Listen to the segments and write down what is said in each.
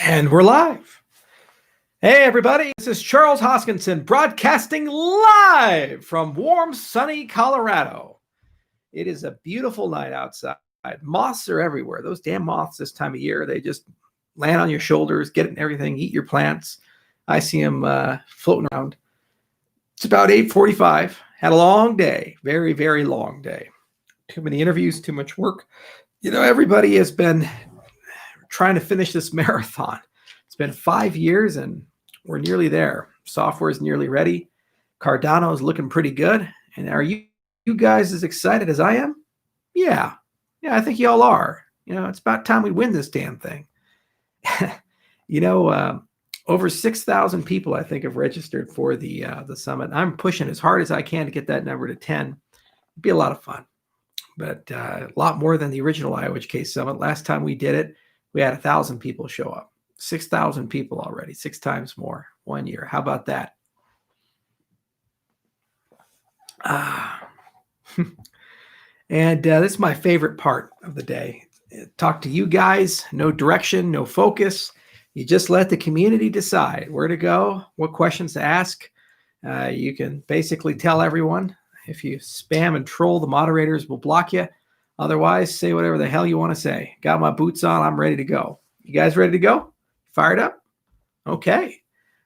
And we're live. Hey, everybody. This is Charles Hoskinson broadcasting live from warm, sunny Colorado. It is a beautiful night outside. Moths are everywhere. Those damn moths this time of year, they just land on your shoulders, get in everything, eat your plants. I see them floating around. It's about 8:45. Had a long day. Very, very long day. Too many interviews, too much work. You know, everybody has been trying to finish this marathon. It's been 5 years and we're nearly there. Software is nearly ready. Cardano is looking pretty good. And are you guys as excited as I am? Yeah, I think y'all are. You know, it's about time we win this damn thing. Over 6,000 people, I think, have registered for the summit. I'm pushing as hard as I can to get that number to 10. It'd be a lot of fun, but a lot more than the original IOHK summit. Last time we did it, we had 1,000 people show up. 6,000 people already, 6 times more 1 year. How about that? And this is my favorite part of the day. Talk to you guys, no direction, no focus. You just let the community decide where to go, what questions to ask. You can basically tell everyone. If you spam and troll, the moderators will block you. Otherwise, say whatever the hell you want to say. Got my boots on. I'm ready to go. You guys ready to go? Fired up? Okay.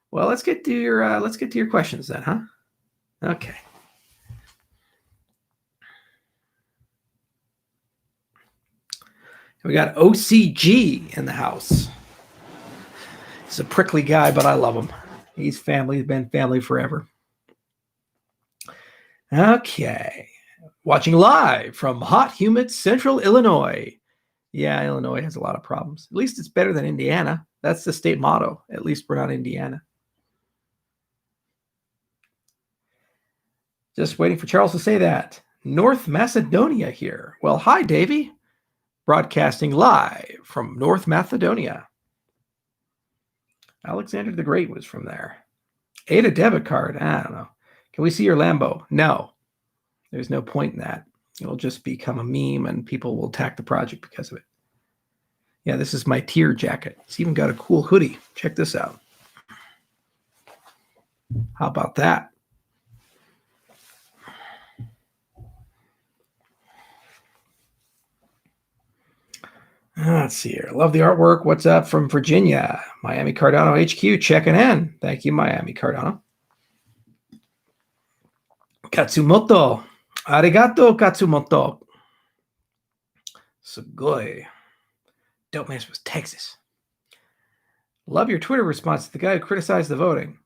Well, let's get to your questions then, huh? Okay. We got OCG in the house. He's a prickly guy, but I love him. He's family. He's been family forever. Okay. Watching live from hot, humid central Illinois. Yeah, Illinois has a lot of problems. At least it's better than Indiana. That's the state motto. At least we're not Indiana. Just waiting for Charles to say that. North Macedonia here. Well, hi, Davey. Broadcasting live from North Macedonia. Alexander the Great was from there. Ada debit card. I don't know. Can we see your Lambo? No. There's no point in that. It'll just become a meme and people will attack the project because of it. Yeah, this is my tier jacket. It's even got a cool hoodie. Check this out. How about that? Let's see here. Love the artwork. What's up from Virginia? Miami Cardano HQ checking in. Thank you, Miami Cardano. Katsumoto. Arigato, Katsumoto. Sugoi. Dope man was Texas. Love your Twitter response to the guy who criticized the voting.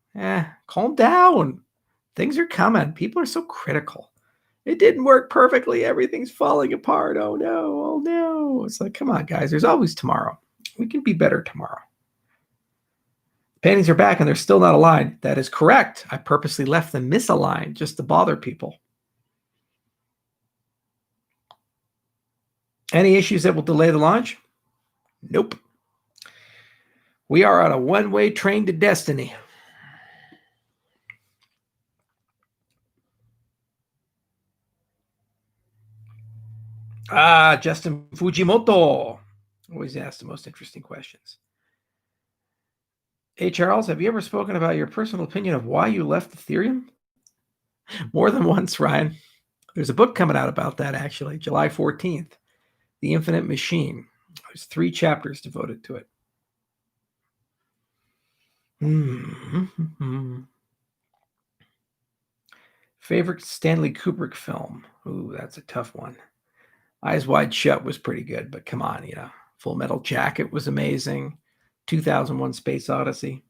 Calm down. Things are coming. People are so critical. It didn't work perfectly. Everything's falling apart. Oh no. It's like, come on, guys. There's always tomorrow. We can be better tomorrow. Paintings are back and they're still not aligned. That is correct. I purposely left them misaligned just to bother people. Any issues that will delay the launch? Nope. We are on a one-way train to destiny. Justin Fujimoto. Always ask the most interesting questions. Hey, Charles, have you ever spoken about your personal opinion of why you left Ethereum? More than once, Ryan. There's a book coming out about that, actually, July 14th. The Infinite Machine. There's 3 chapters devoted to it. Favorite Stanley Kubrick film? Ooh, that's a tough one. Eyes Wide Shut was pretty good, but come on, Full Metal Jacket was amazing. 2001 Space Odyssey.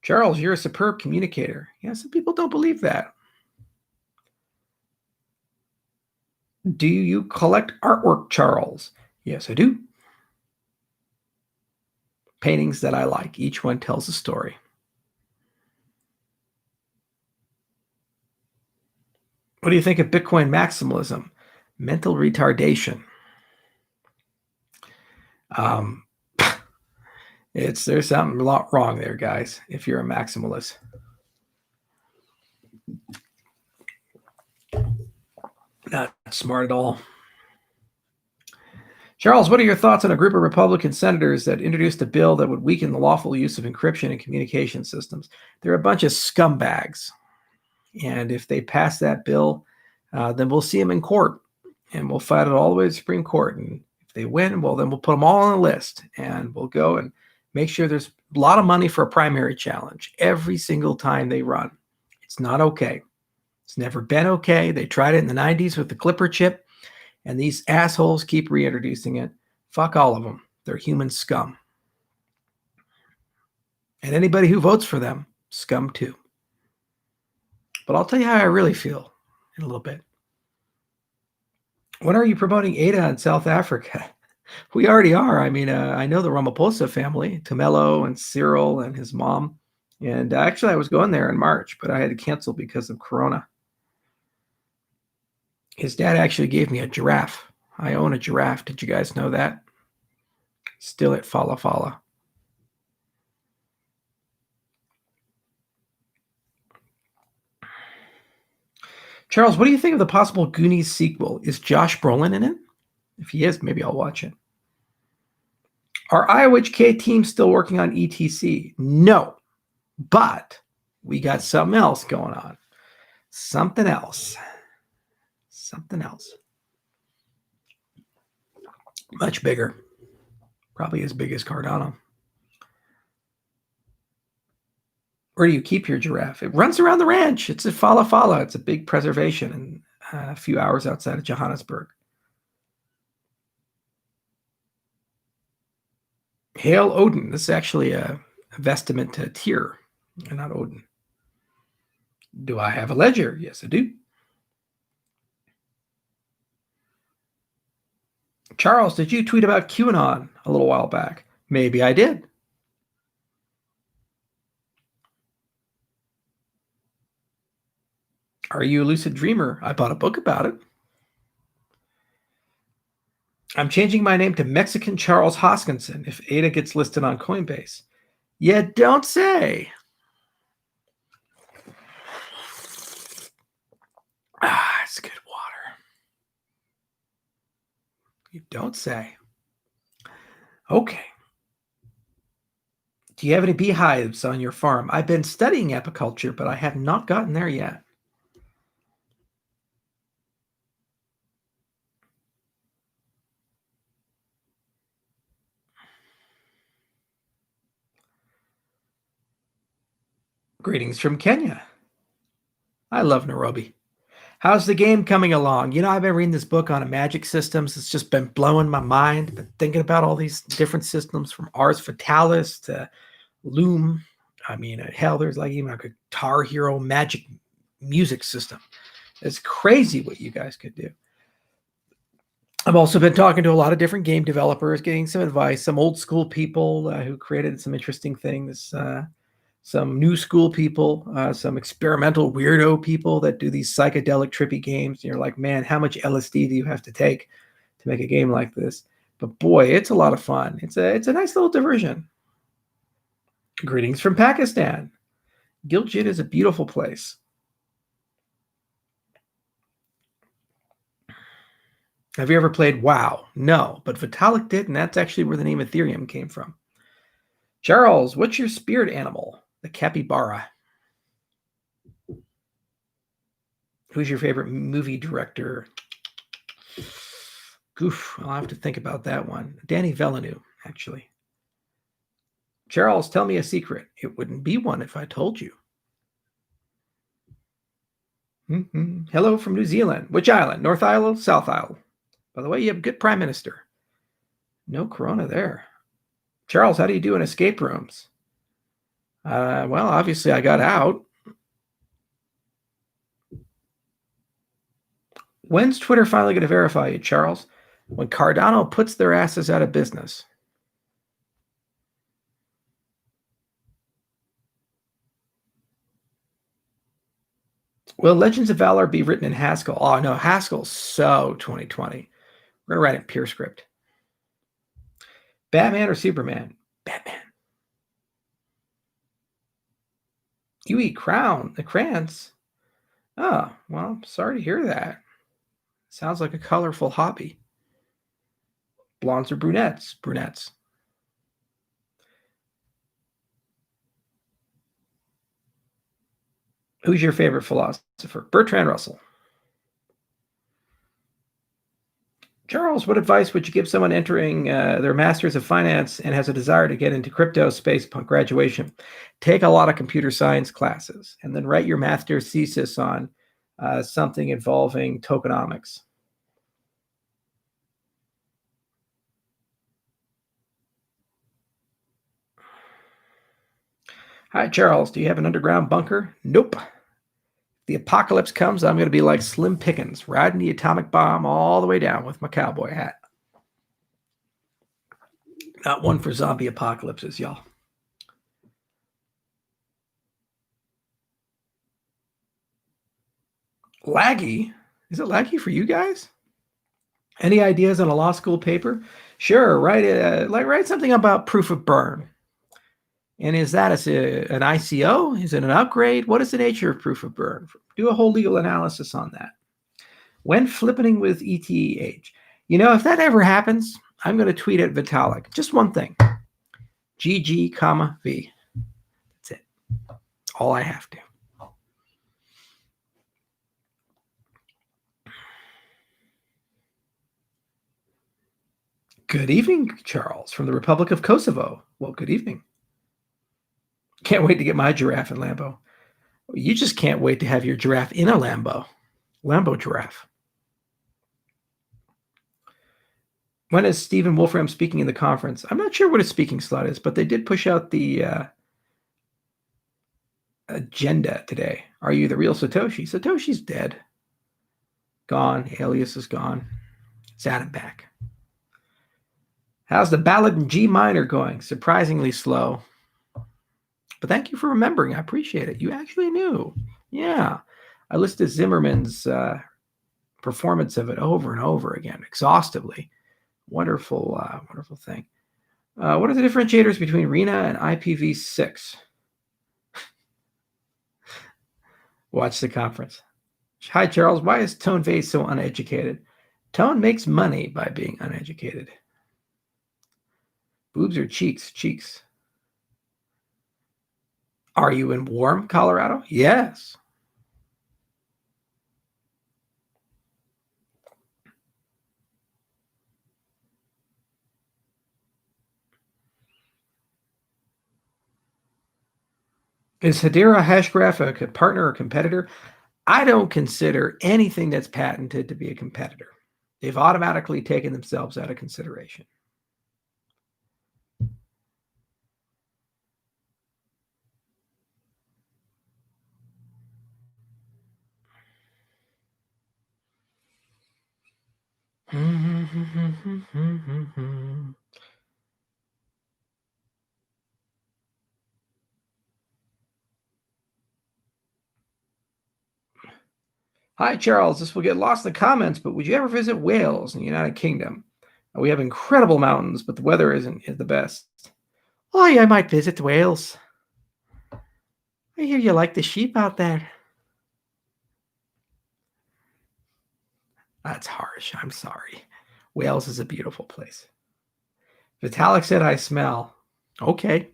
Charles, you're a superb communicator. Yeah, some people don't believe that. Do you collect artwork, Charles? Yes, I do. Paintings that I like. Each one tells a story. What do you think of Bitcoin maximalism? Mental retardation. There's something a lot wrong there, guys, if you're a maximalist. Not smart at all. Charles, what are your thoughts on a group of Republican senators that introduced a bill that would weaken the lawful use of encryption in communication systems? They're a bunch of scumbags. And if they pass that bill, then we'll see them in court and we'll fight it all the way to the Supreme Court. And if they win, well, then we'll put them all on a list and we'll go and make sure there's a lot of money for a primary challenge every single time they run. It's not okay. It's never been okay. They tried it in the 90s with the Clipper chip, and these assholes keep reintroducing it. Fuck all of them. They're human scum. And anybody who votes for them, scum too. But I'll tell you how I really feel in a little bit. When are you promoting Ada in South Africa? We already are. I mean, I know the Ramaphosa family, Tumelo and Cyril and his mom. And actually, I was going there in March, but I had to cancel because of Corona. His dad actually gave me a giraffe. I own a giraffe. Did you guys know that? Still at Fala Fala. Charles, what do you think of the possible Goonies sequel? Is Josh Brolin in it? If he is, maybe I'll watch it. Are IOHK teams still working on ETC? No, but we got something else going on. Something else. Much bigger. Probably as big as Cardano. Where do you keep your giraffe? It runs around the ranch. It's at Fala Fala. It's a big preservation and a few hours outside of Johannesburg. Hail Odin. This is actually a vestment to Tyr and not Odin. Do I have a ledger? Yes, I do. Charles, did you tweet about QAnon a little while back? Maybe I did. Are you a lucid dreamer? I bought a book about it. I'm changing my name to Mexican Charles Hoskinson if Ada gets listed on Coinbase. You don't say. It's good water. You don't say. Okay. Do you have any beehives on your farm? I've been studying apiculture, but I have not gotten there yet. Greetings from Kenya. I love Nairobi. How's the game coming along? You know, I've been reading this book on magic systems. It's just been blowing my mind. Been thinking about all these different systems from Ars Fatalis to Loom. I mean, hell, there's like even a Guitar Hero magic music system. It's crazy what you guys could do. I've also been talking to a lot of different game developers, getting some advice, some old school people who created some interesting things. Some new school people, some experimental weirdo people that do these psychedelic trippy games. And you're like, man, how much LSD do you have to take to make a game like this? But boy, it's a lot of fun. It's a nice little diversion. Greetings from Pakistan. Gilgit is a beautiful place. Have you ever played WoW? No, but Vitalik did, and that's actually where the name Ethereum came from. Charles, what's your spirit animal? The capybara. Who's your favorite movie director? Goof, I'll have to think about that one. Danny Villeneuve, actually. Charles, tell me a secret. It wouldn't be one if I told you. Hello from New Zealand. Which island? North Isle, South Isle? By the way, you have a good prime minister. No corona there. Charles, how do you do in escape rooms? Well, obviously I got out. When's Twitter finally going to verify you, Charles? When Cardano puts their asses out of business. Will Legends of Valor be written in Haskell? Oh, no, Haskell's so 2020. We're going to write it pure script. Batman or Superman? Batman. You eat crayons? Oh, well, sorry to hear that. Sounds like a colorful hobby. Blondes or brunettes? Brunettes. Who's your favorite philosopher? Bertrand Russell. Charles, what advice would you give someone entering their Master's of Finance and has a desire to get into crypto space upon graduation? Take a lot of computer science classes and then write your master's thesis on something involving tokenomics. Hi, Charles. Do you have an underground bunker? Nope. The apocalypse comes, I'm going to be like Slim Pickens, riding the atomic bomb all the way down with my cowboy hat. Not one for zombie apocalypses, y'all. Laggy? Is it laggy for you guys? Any ideas on a law school paper? Sure, write something about proof of burn. And is that an ICO? Is it an upgrade? What is the nature of proof of burn? Do a whole legal analysis on that. When flippening with ETH, if that ever happens, I'm going to tweet at Vitalik. Just one thing. GG, V. That's it. All I have to. Good evening, Charles, from the Republic of Kosovo. Well, good evening. Can't wait to get my giraffe in Lambo. You just can't wait to have your giraffe in a Lambo. Lambo giraffe. When is Stephen Wolfram speaking in the conference? I'm not sure what his speaking slot is, but they did push out the agenda today. Are you the real Satoshi? Satoshi's dead. Gone. Alias is gone. It's at him back. How's the ballad in G minor going? Surprisingly slow. But thank you for remembering. I appreciate it. You actually knew. Yeah. I listed Zimmerman's performance of it over and over again, exhaustively. Wonderful, wonderful thing. What are the differentiators between RENA and IPv6? Watch the conference. Hi, Charles. Why is Tone Vase so uneducated? Tone makes money by being uneducated. Boobs or cheeks? Cheeks. Are you in warm Colorado? Yes. Is Hedera Hashgraph a partner or competitor? I don't consider anything that's patented to be a competitor. They've automatically taken themselves out of consideration. Hi, Charles. This will get lost in the comments, but would you ever visit Wales in the United Kingdom? We have incredible mountains, but the weather isn't the best. Oh, yeah, I might visit Wales. I hear you like the sheep out there. That's harsh. I'm sorry. Wales is a beautiful place. Vitalik said I smell. Okay.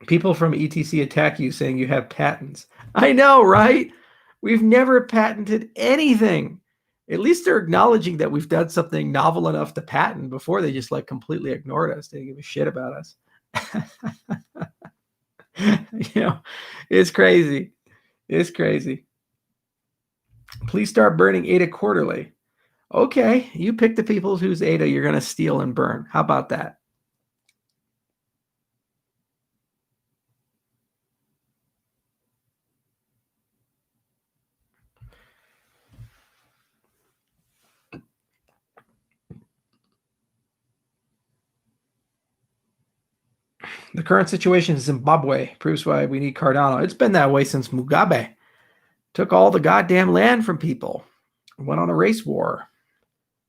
People from ETC attack you saying you have patents. I know, right? We've never patented anything. At least they're acknowledging that we've done something novel enough to patent before they just completely ignored us. They didn't give a shit about us. It's crazy. It's crazy. Please start burning ADA quarterly. Okay, you pick the people whose ADA you're going to steal and burn. How about that? The current situation in Zimbabwe proves why we need Cardano. It's been that way since Mugabe took all the goddamn land from people, went on a race war,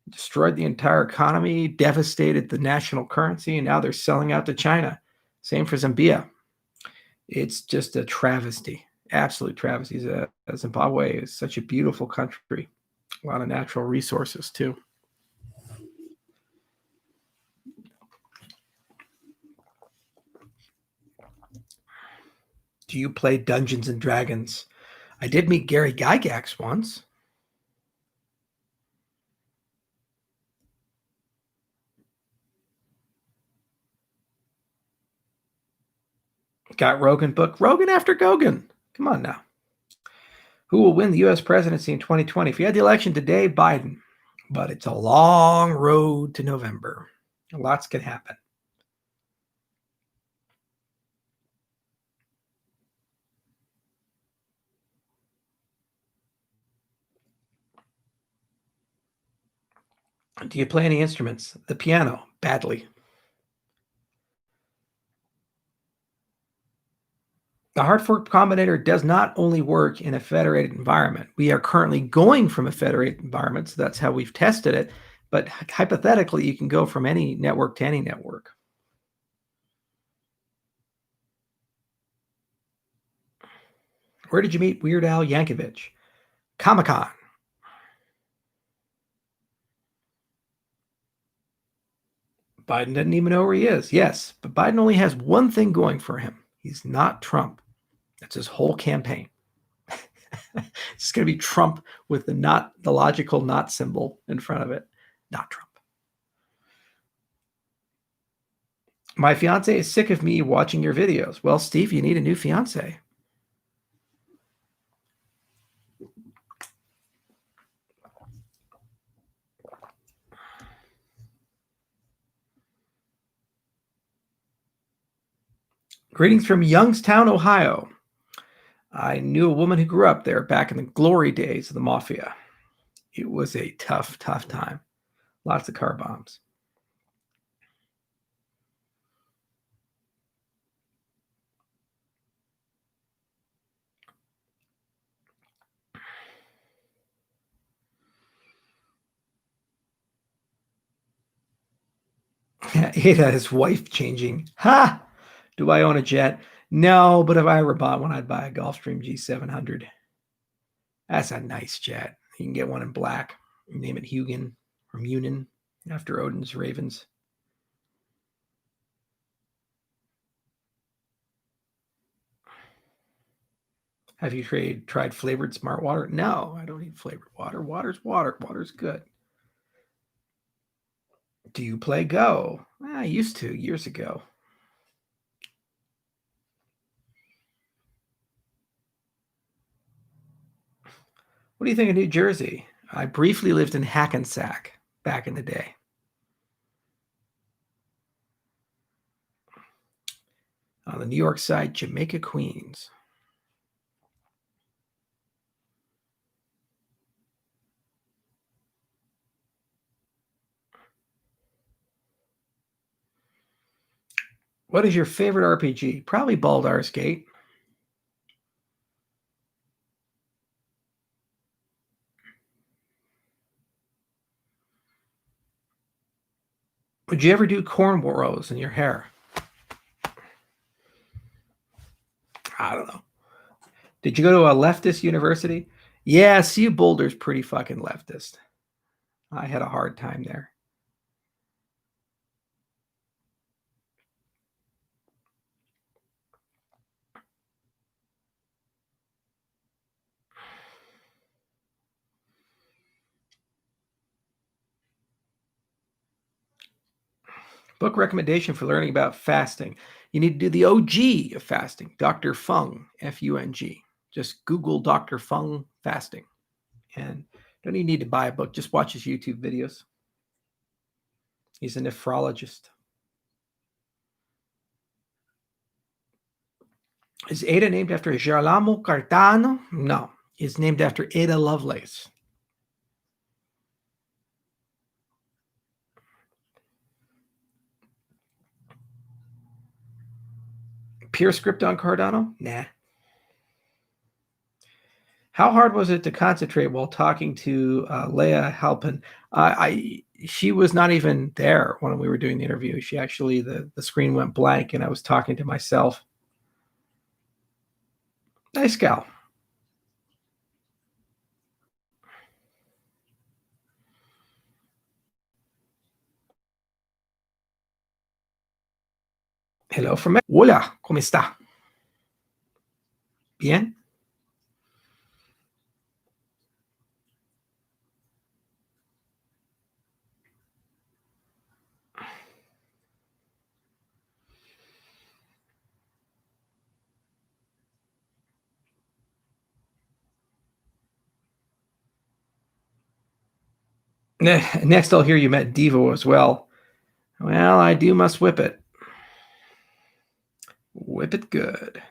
destroyed the entire economy, devastated the national currency, and now they're selling out to China. Same for Zambia. It's just a travesty, absolute travesty. Zimbabwe is such a beautiful country. A lot of natural resources, too. Do you play Dungeons and Dragons? I did meet Gary Gygax once. Got Rogan book. Rogan after Gogan. Come on now. Who will win the U.S. presidency in 2020? If you had the election today, Biden. But it's a long road to November. Lots can happen. Do you play any instruments? The piano, badly. The hard fork combinator does not only work in a federated environment. We are currently going from a federated environment, so that's how we've tested it. But hypothetically, you can go from any network to any network. Where did you meet Weird Al Yankovic? Comic-Con. Biden doesn't even know where he is. Yes, but Biden only has one thing going for him. He's not Trump. That's his whole campaign. It's going to be Trump with the logical not symbol in front of it. Not Trump. My fiance is sick of me watching your videos. Well, Steve, you need a new fiance. Greetings from Youngstown, Ohio. I knew a woman who grew up there back in the glory days of the mafia. It was a tough, tough time. Lots of car bombs. Ada, his wife changing. Ha! Do I own a jet? No, but if I ever bought one, I'd buy a Gulfstream G700. That's a nice jet. You can get one in black. Name it Hugin or Munin after Odin's ravens. Have you tried flavored smart water? No, I don't need flavored water. Water's water. Water's good. Do you play Go? I used to years ago. What do you think of New Jersey? I briefly lived in Hackensack back in the day. On the New York side, Jamaica, Queens. What is your favorite RPG? Probably Baldur's Gate. Would you ever do cornrows in your hair? I don't know. Did you go to a leftist university? Yeah, CU Boulder's pretty fucking leftist. I had a hard time there. Book recommendation for learning about fasting. You need to do the OG of fasting, Dr. Fung, F-U-N-G. Just Google Dr. Fung fasting. And don't even need to buy a book. Just watch his YouTube videos. He's a nephrologist. Is Ada named after Girolamo Cardano? No. It's named after Ada Lovelace. Pure script on Cardano? Nah. How hard was it to concentrate while talking to Leah Halpin? She was not even there when we were doing the interview. She actually, the screen went blank and I was talking to myself. Nice gal. Hello from me. Hola, ¿cómo está? Bien. Next, I'll hear you met Devo as well. Well, I do must whip it. Whip it good.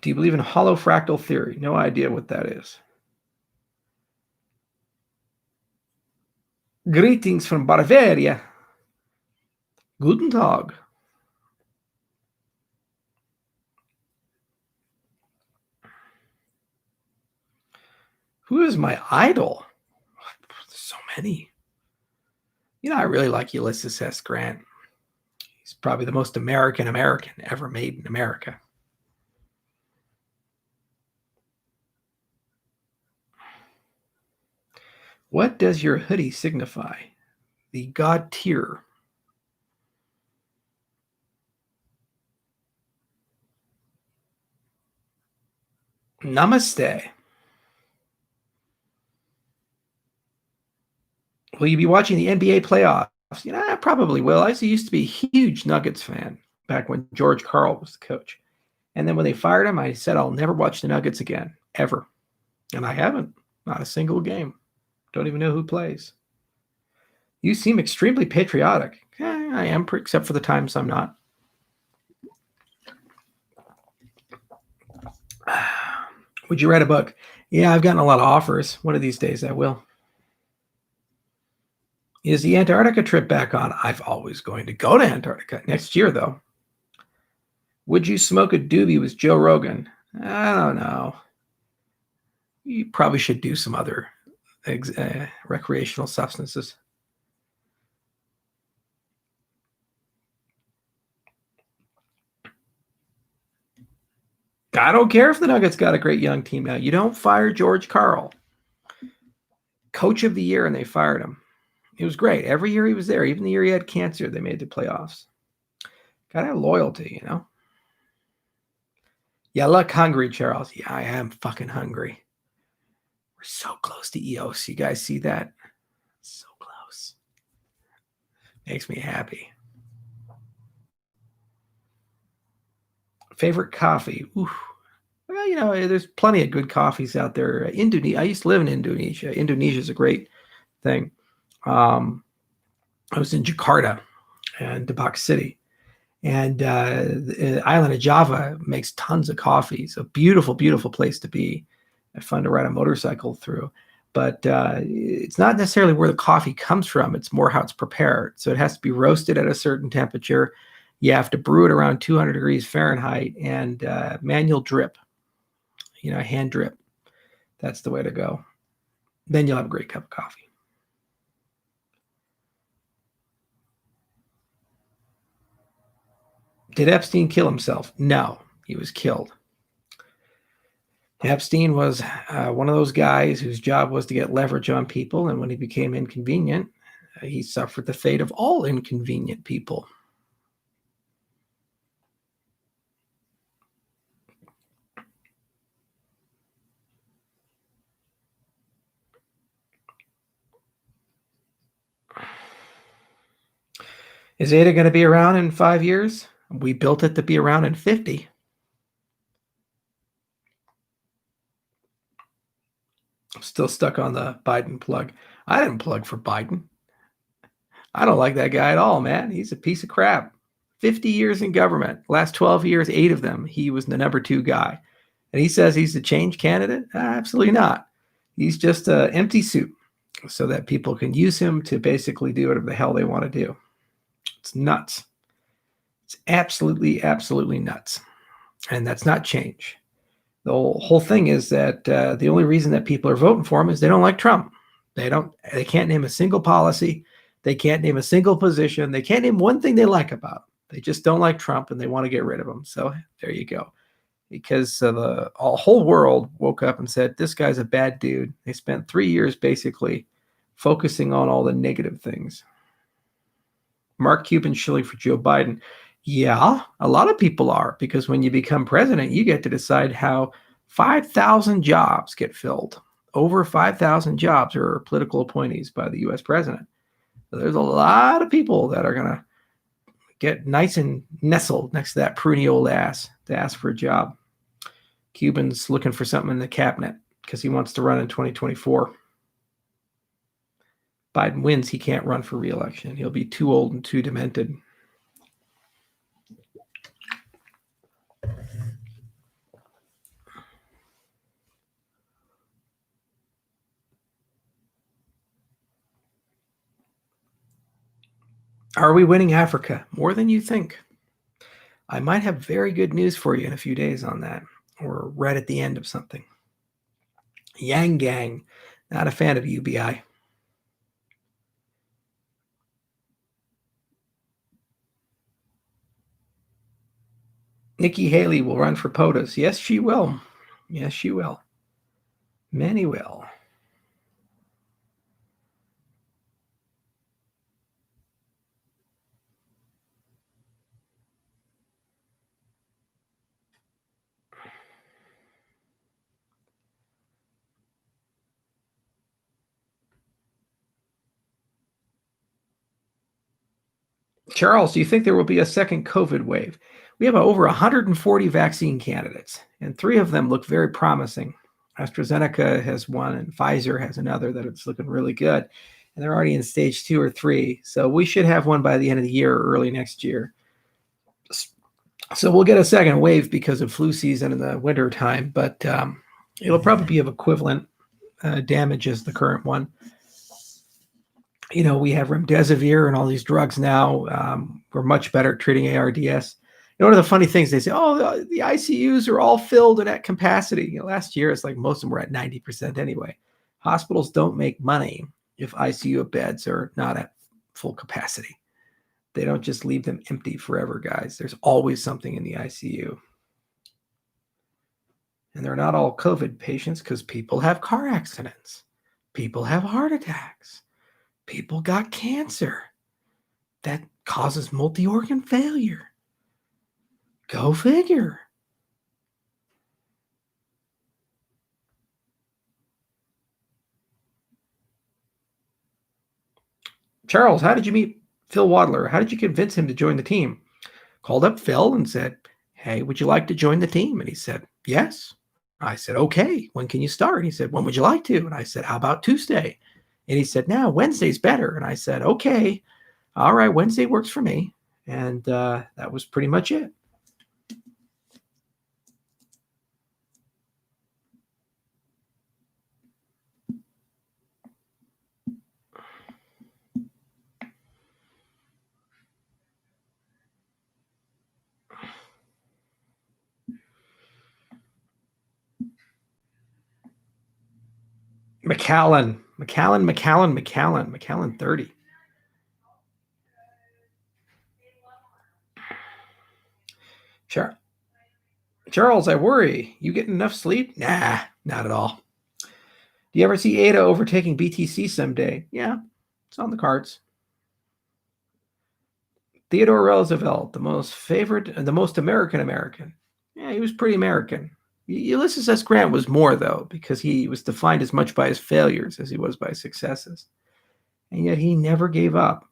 Do you believe in hollow fractal theory? No idea what that is. Greetings from Bavaria. Guten Tag. Who is my idol? There's so many. You know, I really like Ulysses S. Grant. He's probably the most American ever made in America. What does your hoodie signify? The God tier. Namaste. Will you be watching the NBA playoffs? You know, I probably will. I used to be a huge Nuggets fan back when George Karl was the coach. And then when they fired him, I said, I'll never watch the Nuggets again, ever. And I haven't. Not a single game. Don't even know who plays. You seem extremely patriotic. I am, except for the times I'm not. Would you write a book? Yeah, I've gotten a lot of offers. One of these days I will. Is the Antarctica trip back on? I'm always going to go to Antarctica next year, though. Would you smoke a doobie with Joe Rogan? I don't know. You probably should do some other recreational substances. I don't care if the Nuggets got a great young team now. You don't fire George Karl, coach of the year, and they fired him. It was great. Every year he was there. Even the year he had cancer, they made the playoffs. Gotta have loyalty, you know? Yeah, look hungry, Charles. Yeah, I am fucking hungry. We're so close to EOS. You guys see that? So close. Makes me happy. Favorite coffee? Ooh. Well, you know, there's plenty of good coffees out there. Indonesia. I used to live in Indonesia. Indonesia is a great thing. I was in Jakarta and Debak City, and the island of Java makes tons of coffee. It's a beautiful, beautiful place to be. It's fun to ride a motorcycle through, but it's not necessarily where the coffee comes from. It's more how it's prepared. So it has to be roasted at a certain temperature. You have to brew it around 200 degrees Fahrenheit and manual drip, you know, hand drip. That's the way to go. Then you'll have a great cup of coffee. Did Epstein kill himself? No, he was killed. Epstein was one of those guys whose job was to get leverage on people, and when he became inconvenient, he suffered the fate of all inconvenient people. Is Ada going to be around in 5 years? We built it to be around in 50. I'm still stuck on the Biden plug. I didn't plug for Biden. I don't like that guy at all, man. He's a piece of crap. 50 years in government. Last 12 years, 8 of them, he was the number 2 guy. And he says he's a change candidate? Absolutely not. He's just an empty suit so that people can use him to basically do whatever the hell they want to do. It's nuts. It's absolutely, absolutely nuts. And that's not change. The whole thing is that the only reason that people are voting for him is they don't like Trump. They can't name a single policy. They can't name a single position. They can't name one thing they like about him. They just don't like Trump and they want to get rid of him. So there you go. Because the whole world woke up and said, this guy's a bad dude. They spent 3 years basically focusing on all the negative things. Mark Cuban shilling for Joe Biden. Yeah, a lot of people are, because when you become president, you get to decide how 5,000 jobs get filled. Over 5,000 jobs are political appointees by the U.S. president. So there's a lot of people that are going to get nice and nestled next to that pruny old ass to ask for a job. Cuban's looking for something in the cabinet because he wants to run in 2024. Biden wins, he can't run for re-election. He'll be too old and too demented. Are we winning Africa? More than you think. I might have very good news for you in a few days on that, or right at the end of something. Yang Gang, not a fan of UBI. Nikki Haley will run for POTUS. Yes, she will. Yes, she will. Many will. Charles, do you think there will be a second COVID wave? We have over 140 vaccine candidates, and 3 of them look very promising. AstraZeneca has one, and Pfizer has another that it's looking really good. And they're already in stage 2 or 3. So we should have one by the end of the year or early next year. So we'll get a second wave because of flu season in the winter time, but it'll probably be of equivalent damage as the current one. You know, we have remdesivir and all these drugs now. We're much better at treating ARDS. You know, one of the funny things, they say, oh, the ICUs are all filled and at capacity. You know, last year, it's like most of them were at 90% anyway. Hospitals don't make money if ICU beds are not at full capacity. They don't just leave them empty forever, guys. There's always something in the ICU. And they're not all COVID patients because people have car accidents. People have heart attacks. People got cancer. That causes multi-organ failure. Go figure. Charles, how did you meet Phil Wadler? How did you convince him to join the team? Called up Phil and said, hey, would you like to join the team? And he said, yes. I said, okay, when can you start? He said, when would you like to? And I said, how about Tuesday? And he said, no, Wednesday's better. And I said, okay, all right, Wednesday works for me. And that was pretty much it. McAllen 30. Charles, I worry. You getting enough sleep? Nah, not at all. Do you ever see Ada overtaking BTC someday? Yeah, it's on the cards. Theodore Roosevelt, the most American. Yeah, he was pretty American. Ulysses S. Grant was more, though, because he was defined as much by his failures as he was by his successes. And yet he never gave up.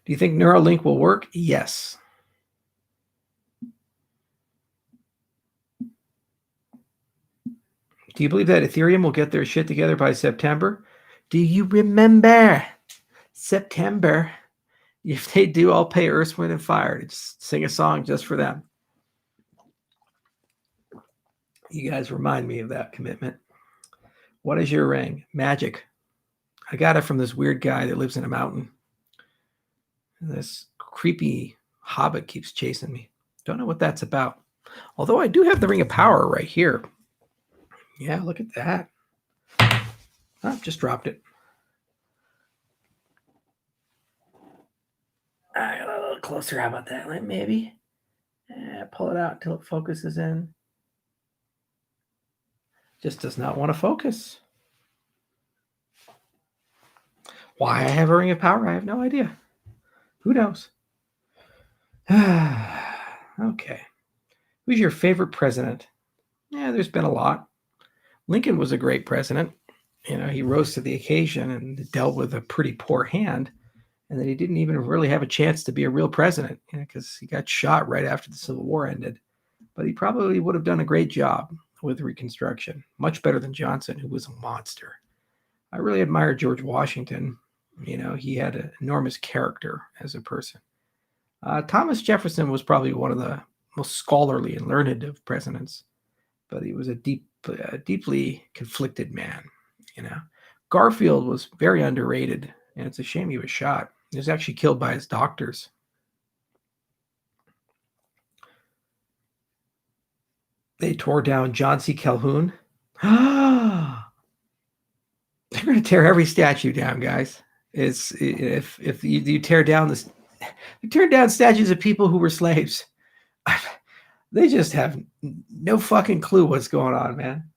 Do you think Neuro-Link will work? Yes. Do you believe that Ethereum will get their shit together by September? Do you remember September? If they do, I'll pay Earth, Wind, and Fire to just sing a song just for them. You guys remind me of that commitment. What is your ring? Magic. I got it from this weird guy that lives in a mountain. And this creepy hobbit keeps chasing me. Don't know what that's about. Although I do have the Ring of Power right here. Yeah, look at that. Oh, just dropped it. I got a little closer. How about that? Maybe. Pull it out until it focuses in. Just does not want to focus. Why I have a ring of power, I have no idea. Who knows? Okay. Who's your favorite president? Yeah, there's been a lot. Lincoln was a great president. You know, he rose to the occasion and dealt with a pretty poor hand, and that he didn't even really have a chance to be a real president, because he got shot right after the Civil War ended. But he probably would have done a great job with Reconstruction, much better than Johnson, who was a monster. I really admire George Washington. You know, he had an enormous character as a person. Thomas Jefferson was probably one of the most scholarly and learned of presidents, but he was a deeply conflicted man. You know, Garfield was very underrated, and it's a shame he was shot. He was actually killed by his doctors. They tore down John C. Calhoun. They're going to tear every statue down, guys. If you tear down this, you tear down statues of people who were slaves. They just have no fucking clue what's going on, man.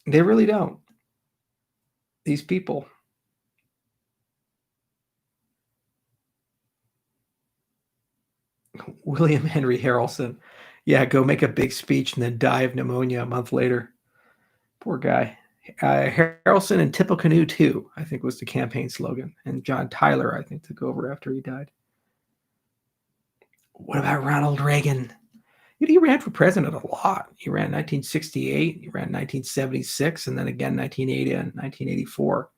They really don't. These people. William Henry Harrelson. Yeah, go make a big speech and then die of pneumonia a month later. Poor guy. Harrelson and Tippecanoe too, I think, was the campaign slogan. And John Tyler, I think, took over after he died. What about Ronald Reagan? He ran for president a lot. He ran in 1968, he ran in 1976, and then again 1980 and 1984.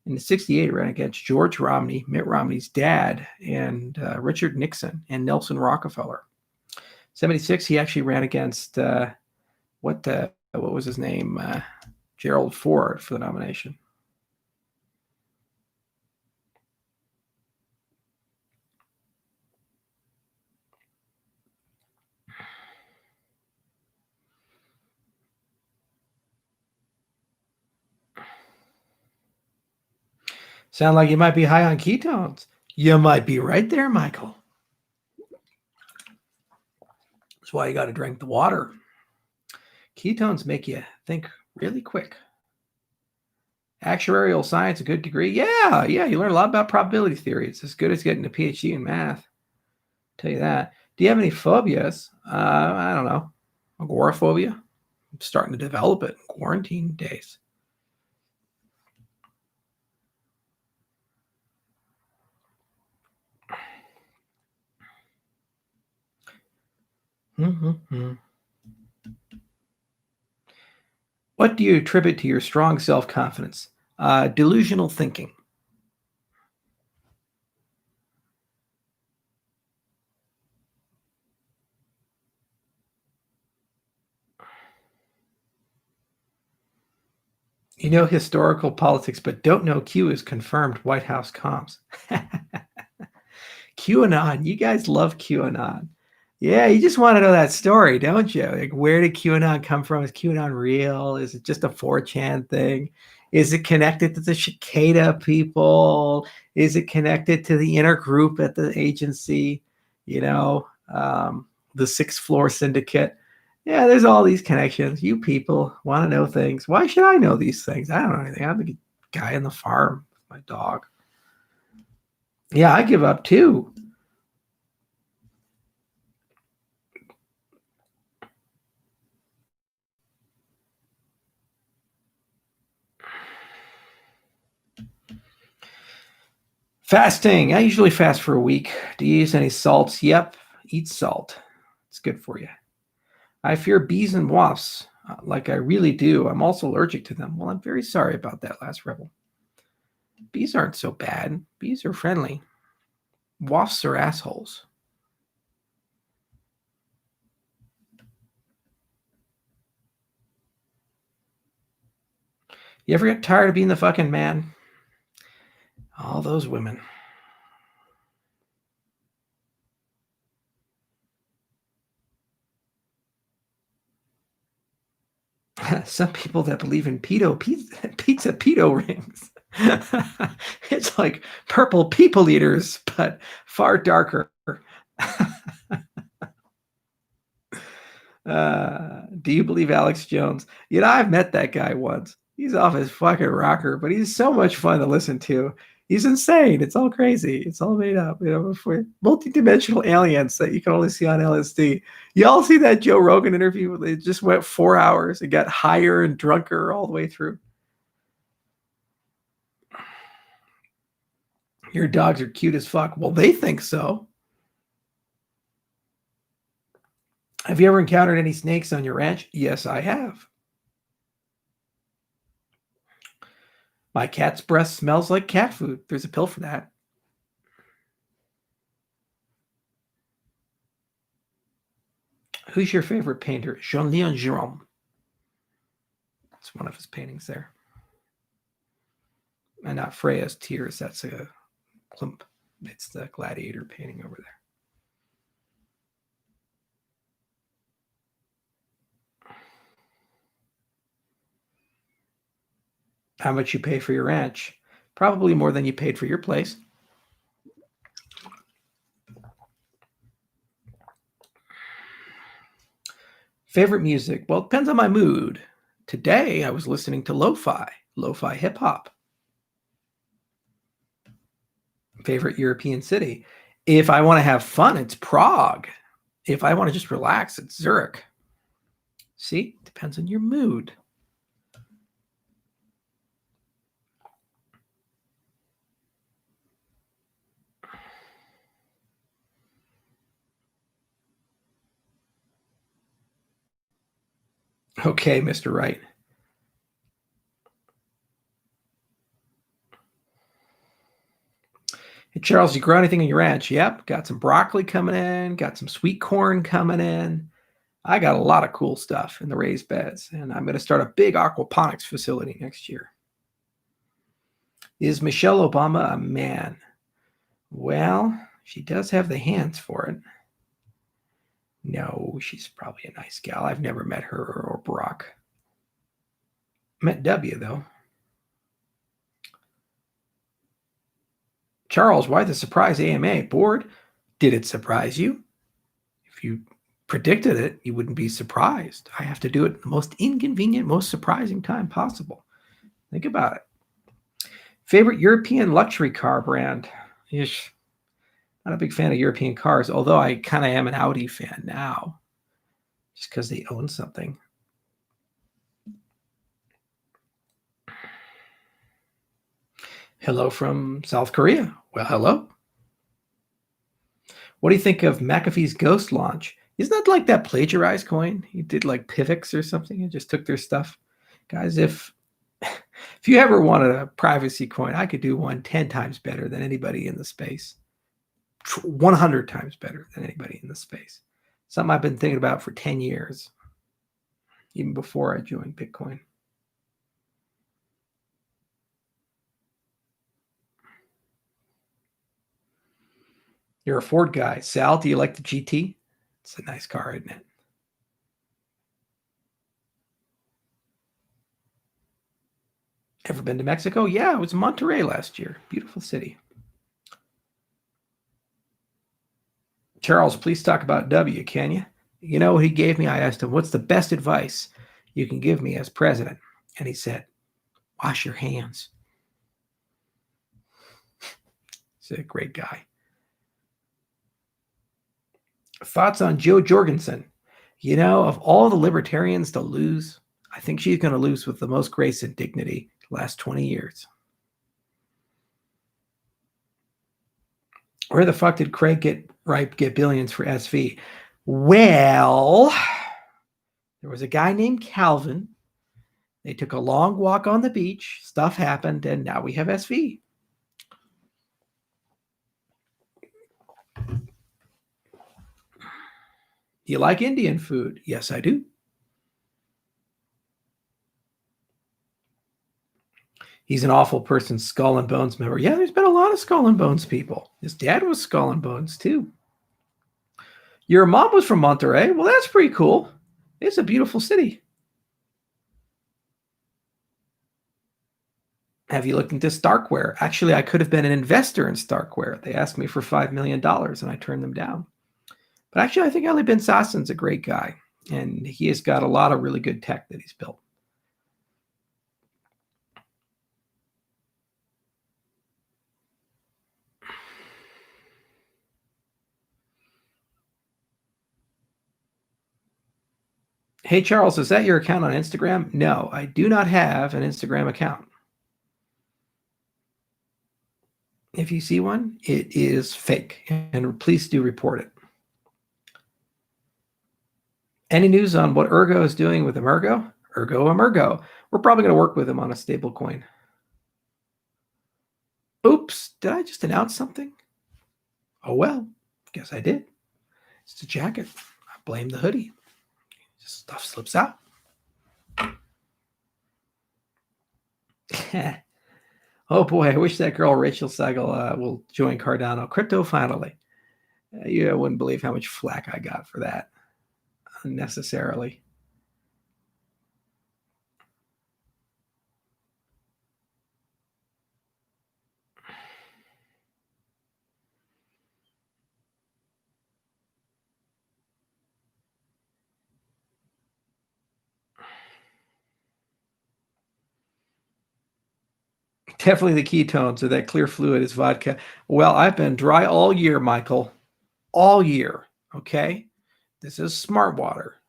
In the 68, he ran against George Romney, Mitt Romney's dad, and Richard Nixon and Nelson Rockefeller. 76, he actually ran against what was his name? Gerald Ford for the nomination. Sound like you might be high on ketones. You might be right there, Michael. That's why you got to drink the water. Ketones make you think really quick. Actuarial science, a good degree. Yeah, you learn a lot about probability theory. It's as good as getting a PhD in math. I'll tell you that. Do you have any phobias? I don't know. Agoraphobia? I'm starting to develop it in quarantine days. Mm-hmm. What do you attribute to your strong self-confidence? Delusional thinking. You know historical politics, but don't know Q is confirmed White House comms. QAnon. You guys love QAnon. Yeah, you just want to know that story, don't you? Like, where did QAnon come from? Is QAnon real? Is it just a 4chan thing? Is it connected to the cicada people? Is it connected to the inner group at the agency? You know, the sixth floor syndicate. Yeah, there's all these connections. You people want to know things. Why should I know these things? I don't know anything. I'm the guy on the farm with my dog. Yeah, I give up too. Fasting. I usually fast for a week. Do you use any salts? Yep. Eat salt. It's good for you. I fear bees and wasps, like I really do. I'm also allergic to them. Well, I'm very sorry about that, Last Rebel. Bees aren't so bad. Bees are friendly. Wasps are assholes. You ever get tired of being the fucking man? All those women. Some people that believe in pizza pedo rings. It's like purple people eaters, but far darker. Do you believe Alex Jones? You know, I've met that guy once. He's off his fucking rocker, but he's so much fun to listen to. He's insane. It's all crazy. It's all made up. You know, for multidimensional aliens that you can only see on LSD. You all see that Joe Rogan interview? It just went 4 hours. It got higher and drunker all the way through. Your dogs are cute as fuck. Well, they think so. Have you ever encountered any snakes on your ranch? Yes, I have. My cat's breath smells like cat food. There's a pill for that. Who's your favorite painter? Jean-Léon Gérôme. That's one of his paintings there. And not Freya's Tears. That's a clump. It's the gladiator painting over there. How much you pay for your ranch? Probably more than you paid for your place. Favorite music? Well, it depends on my mood. Today, I was listening to lo-fi hip hop. Favorite European city? If I want to have fun, it's Prague. If I want to just relax, it's Zurich. See, depends on your mood. Okay, Mr. Wright. Hey, Charles, you grow anything on your ranch? Yep, got some broccoli coming in, got some sweet corn coming in. I got a lot of cool stuff in the raised beds, and I'm going to start a big aquaponics facility next year. Is Michelle Obama a man? Well, she does have the hands for it. No, she's probably a nice gal. I've never met her or Barack. Met W, though. Charles, why the surprise AMA? Bored? Did it surprise you? If you predicted it, you wouldn't be surprised. I have to do it at the most inconvenient, most surprising time possible. Think about it. Favorite European luxury car brand? Ish. Not a big fan of European cars, although I kind of am an Audi fan now, just because they own something. Hello from South Korea. Well, hello. What do you think of McAfee's Ghost launch? Isn't that like that plagiarized coin? He did like Pivx or something and just took their stuff. Guys, if you ever wanted a privacy coin, I could do one 10 times better than anybody in the space. 100 times better than anybody in the space. Something I've been thinking about for 10 years, even before I joined Bitcoin. You're a Ford guy. Sal, do you like the GT? It's a nice car, isn't it? Ever been to Mexico? Yeah, I was in Monterrey last year. Beautiful city. Charles, please talk about W, can you? You know what he gave me? I asked him, what's the best advice you can give me as president? And he said, wash your hands. He's a great guy. Thoughts on Jo Jorgensen? You know, of all the libertarians to lose, I think she's going to lose with the most grace and dignity the last 20 years. Where the fuck did Craig Wright get billions for SV? Well, there was a guy named Calvin. They took a long walk on the beach. Stuff happened, and now we have SV. You like Indian food? Yes, I do. He's an awful person, Skull and Bones member. Yeah, there's been a lot of Skull and Bones people. His dad was Skull and Bones, too. Your mom was from Monterrey? Well, that's pretty cool. It's a beautiful city. Have you looked into Starkware? Actually, I could have been an investor in Starkware. They asked me for $5 million, and I turned them down. But actually, I think Ali bin Sassen's a great guy. And he has got a lot of really good tech that he's built. Hey, Charles, is that your account on Instagram? No, I do not have an Instagram account. If you see one, it is fake, and please do report it. Any news on what Ergo is doing with Emergo? Emergo. We're probably going to work with him on a stable coin. Oops, did I just announce something? Oh, well, guess I did. It's a jacket. I blame the hoodie. Just stuff slips out. Oh boy, I wish that girl Rachel Segel will join Cardano. Crypto finally. You wouldn't believe how much flack I got for that unnecessarily. Definitely the ketones, or that clear fluid is vodka. Well, I've been dry all year, Michael. All year. Okay. This is smart water.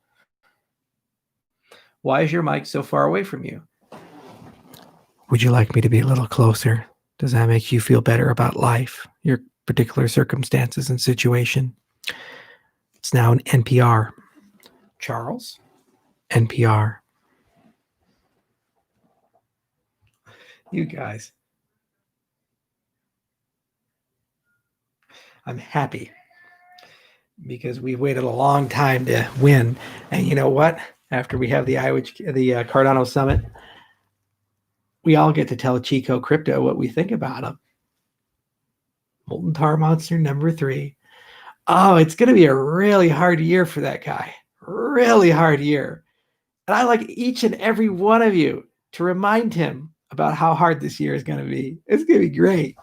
Why is your mic so far away from you? Would you like me to be a little closer? Does that make you feel better about life, your particular circumstances and situation? It's now an NPR. Charles? NPR. You guys. I'm happy because we waited a long time to win. And you know what? After we have the Cardano Summit, we all get to tell Chico Crypto what we think about him. Molten Tar Monster number 3. Oh, it's going to be a really hard year for that guy. Really hard year. And I like each and every one of you to remind him about how hard this year is going to be. It's going to be great.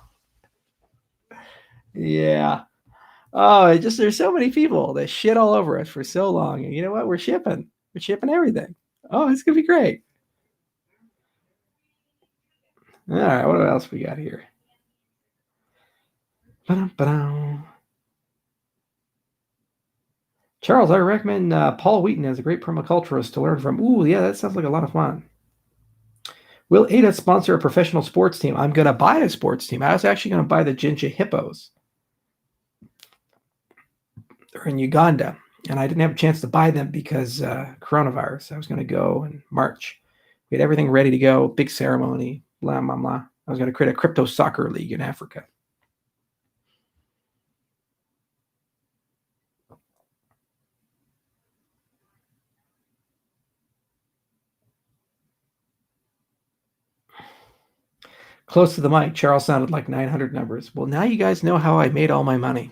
Yeah. Oh, there's so many people that shit all over us for so long. And you know what? We're shipping everything. Oh, it's going to be great. All right. What else we got here? Charles, I recommend Paul Wheaton as a great permaculturist to learn from. Ooh, yeah, that sounds like a lot of fun. Will Ada sponsor a professional sports team? I'm going to buy a sports team. I was actually going to buy the Jinja Hippos. They're in Uganda, and I didn't have a chance to buy them because coronavirus. I was going to go in March. We had everything ready to go, big ceremony, blah, blah, blah. I was going to create a crypto soccer league in Africa. Close to the mic, Charles sounded like 900 numbers. Well, now you guys know how I made all my money.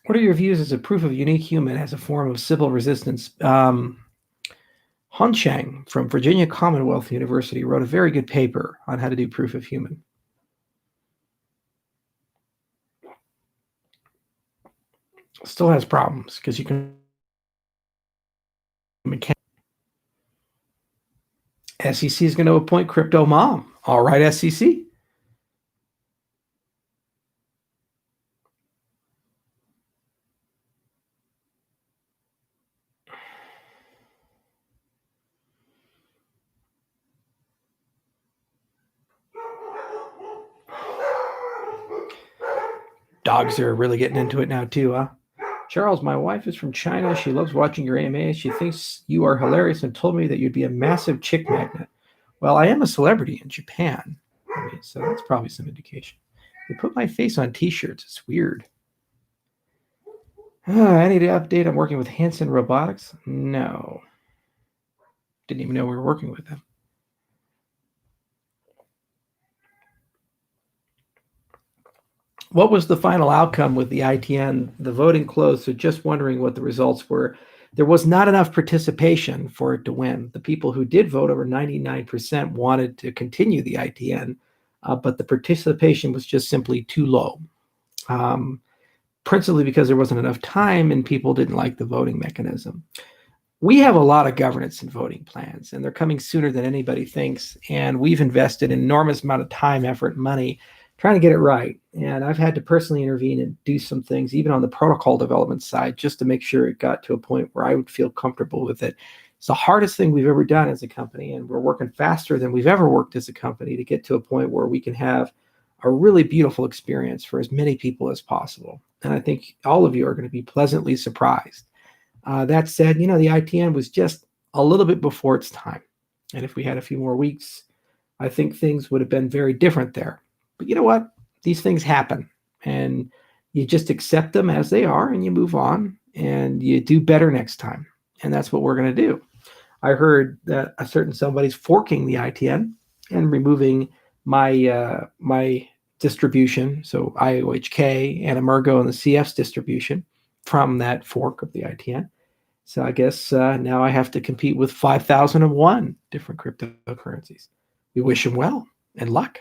What are your views as a proof of unique human as a form of civil resistance? Honchang from Virginia Commonwealth University wrote a very good paper on how to do proof of human. Still has problems because you can. SEC is going to appoint crypto mom. All right, SEC. Dogs are really getting into it now too, huh? Charles, my wife is from China. She loves watching your AMAs. She thinks you are hilarious and told me that you'd be a massive chick magnet. Well, I am a celebrity in Japan, so that's probably some indication. They put my face on T-shirts. It's weird. I need to update. I'm working with Hanson Robotics. No. Didn't even know we were working with them. What was the final outcome with the ITN? The voting closed, so just wondering what the results were. there was not enough participation for it to win. The people who did vote, over 99%, wanted to continue the ITN, but the participation was just simply too low, principally because there wasn't enough time and people didn't like the voting mechanism. We have a lot of governance and voting plans, and they're coming sooner than anybody thinks. And we've invested an enormous amount of time, effort, and money trying to get it right. And I've had to personally intervene and do some things, even on the protocol development side, just to make sure it got to a point where I would feel comfortable with it. It's the hardest thing we've ever done as a company, and we're working faster than we've ever worked as a company to get to a point where we can have a really beautiful experience for as many people as possible. And I think all of you are going to be pleasantly surprised. That said, the ITN was just a little bit before its time. And if we had a few more weeks, I think things would have been very different there. But you know what? These things happen, and you just accept them as they are, and you move on, and you do better next time. And that's what we're going to do. I heard that a certain somebody's forking the ITN and removing my my distribution, so IOHK and Emergo and the CF's distribution from that fork of the ITN. So I guess now I have to compete with 5,001 different cryptocurrencies. We wish them well and luck.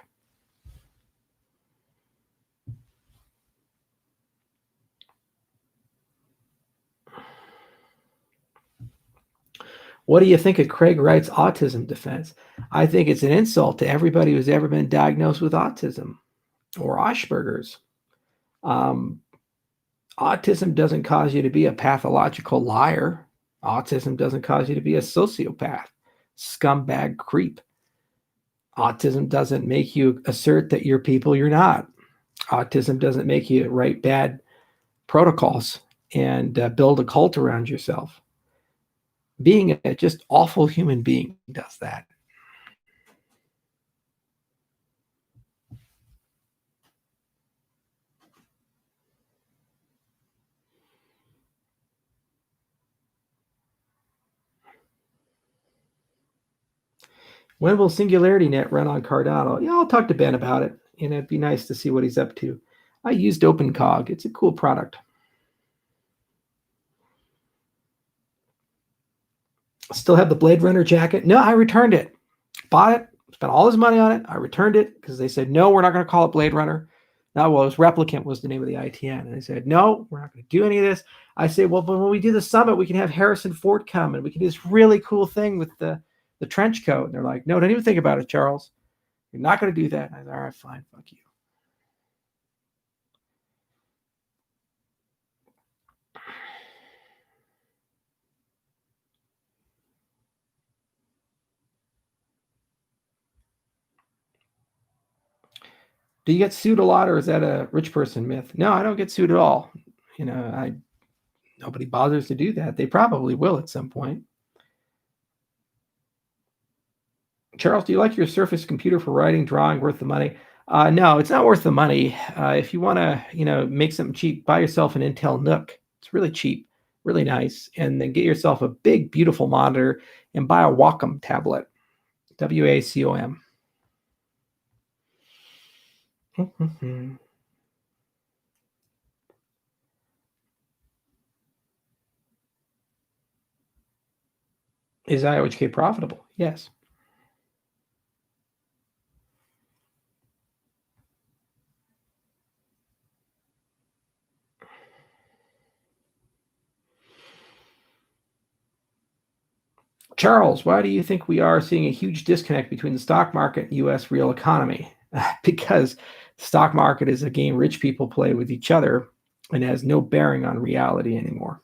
What do you think of Craig Wright's autism defense? I think it's an insult to everybody who's ever been diagnosed with autism or Asperger's. Autism doesn't cause you to be a pathological liar. Autism doesn't cause you to be a sociopath, scumbag, creep. Autism doesn't make you assert that you're people you're not. Autism doesn't make you write bad protocols and build a cult around yourself. Being a just awful human being does that. When will SingularityNet run on Cardano? Yeah, I'll talk to Ben about it, and it'd be nice to see what he's up to. I used OpenCog. It's a cool product. Still have the Blade Runner jacket? No, I returned it. Bought it, spent all his money on it. I returned it because they said, no, we're not going to call it Blade Runner. No, well, it was Replicant was the name of the ITN. And they said, no, we're not going to do any of this. I said, well, but when we do the summit, we can have Harrison Ford come and we can do this really cool thing with the trench coat. And they're like, no, don't even think about it, Charles. You're not going to do that. And I said, all right, fine, fuck you. Do you get sued a lot, or is that a rich person myth? No, I don't get sued at all. Nobody bothers to do that. They probably will at some point. Charles, do you like your Surface computer for writing, drawing, worth the money? No, it's not worth the money. If you want to, make something cheap, buy yourself an Intel Nook. It's really cheap, really nice. And then get yourself a big, beautiful monitor and buy a Wacom tablet. WACOM. Is IOHK profitable? Yes. Charles, why do you think we are seeing a huge disconnect between the stock market and U.S. real economy? Because the stock market is a game rich people play with each other and has no bearing on reality anymore.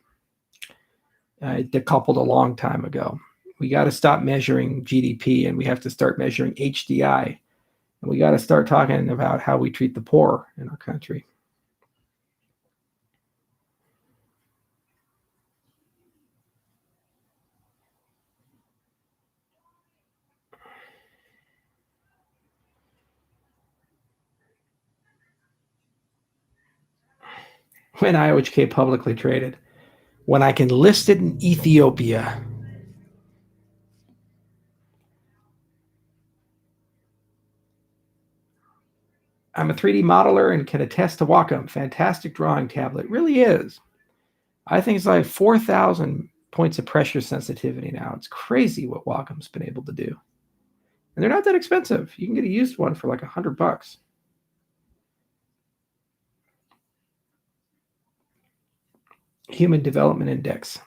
It decoupled a long time ago. We got to stop measuring GDP and we have to start measuring HDI. And we got to start talking about how we treat the poor in our country. When IOHK publicly traded, when I can list it in Ethiopia. I'm a 3D modeler and can attest to Wacom. Fantastic drawing tablet. It really is. I think it's like 4,000 points of pressure sensitivity now. It's crazy what Wacom's been able to do. And they're not that expensive. You can get a used one for like $100. Human Development Index.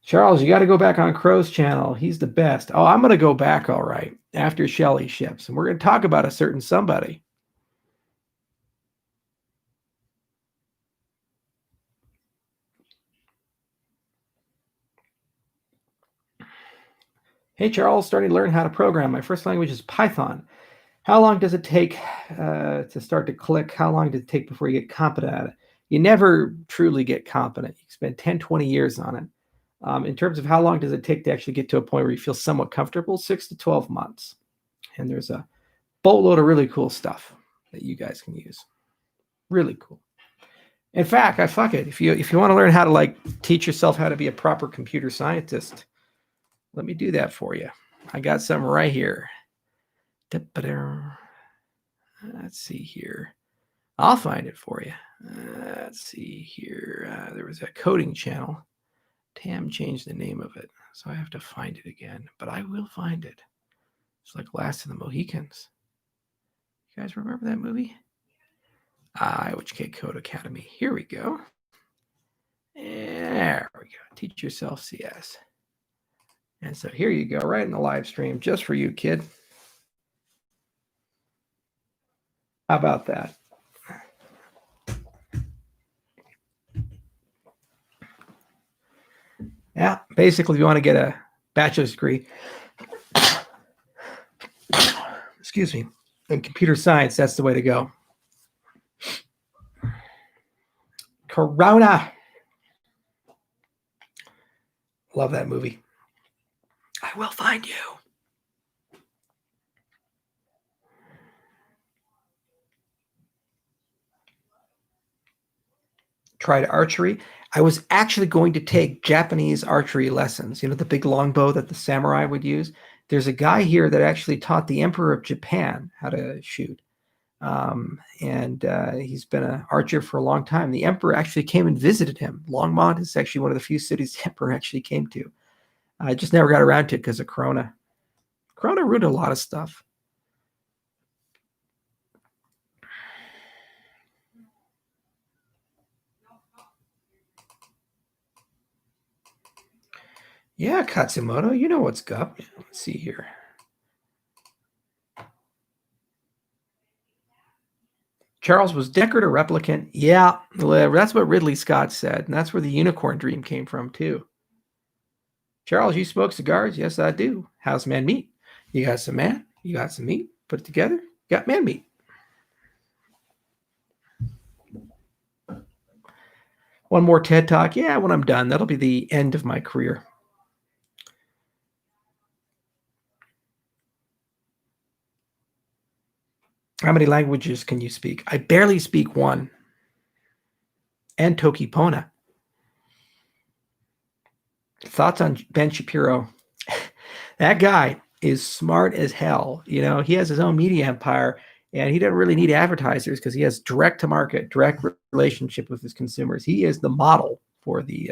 Charles, you got to go back on Crow's channel. He's the best. Oh, I'm going to go back, all right, after Shelley ships. And we're going to talk about a certain somebody. Hey, Charles, starting to learn how to program. My first language is Python. How long does it take to start to click? How long does it take before you get competent at it? You never truly get competent. You spend 10, 20 years on it. In terms of how long does it take to actually get to a point where you feel somewhat comfortable, 6 to 12 months. And there's a boatload of really cool stuff that you guys can use. Really cool. In fact, fuck it. If you want to learn how to like teach yourself how to be a proper computer scientist, let me do that for you. I got some right here. Let's see here. I'll find it for you. Let's see here. There was a coding channel. Tam changed the name of it, so I have to find it again. But I will find it. It's like Last of the Mohicans. You guys remember that movie? IHK Code Academy. Here we go. There we go. Teach yourself CS. And so here you go, right in the live stream, just for you, kid. How about that? Yeah, basically, if you want to get a bachelor's degree, excuse me, in computer science, that's the way to go. Corona. Love that movie. I will find you. Tried archery. I was actually going to take Japanese archery lessons, you know, the big longbow that the samurai would use. There's a guy here that actually taught the Emperor of Japan how to shoot. He's been an archer for a long time. The Emperor actually came and visited him. Longmont is actually one of the few cities the Emperor actually came to. I just never got around to it because of Corona. Corona ruined a lot of stuff. Yeah, Katsumoto, you know what's up. Let's see here. Charles, was Deckard a replicant? Yeah, that's what Ridley Scott said. And that's where the unicorn dream came from, too. Charles, you smoke cigars? Yes, I do. How's man meat? You got some man, you got some meat, put it together, you got man meat. One more TED Talk. Yeah, when I'm done, that'll be the end of my career. How many languages can you speak? I barely speak one. And Tokipona. Thoughts on Ben Shapiro? That guy is smart as hell. You know, he has his own media empire, and he doesn't really need advertisers because he has direct to market, direct relationship with his consumers. He is the model for the,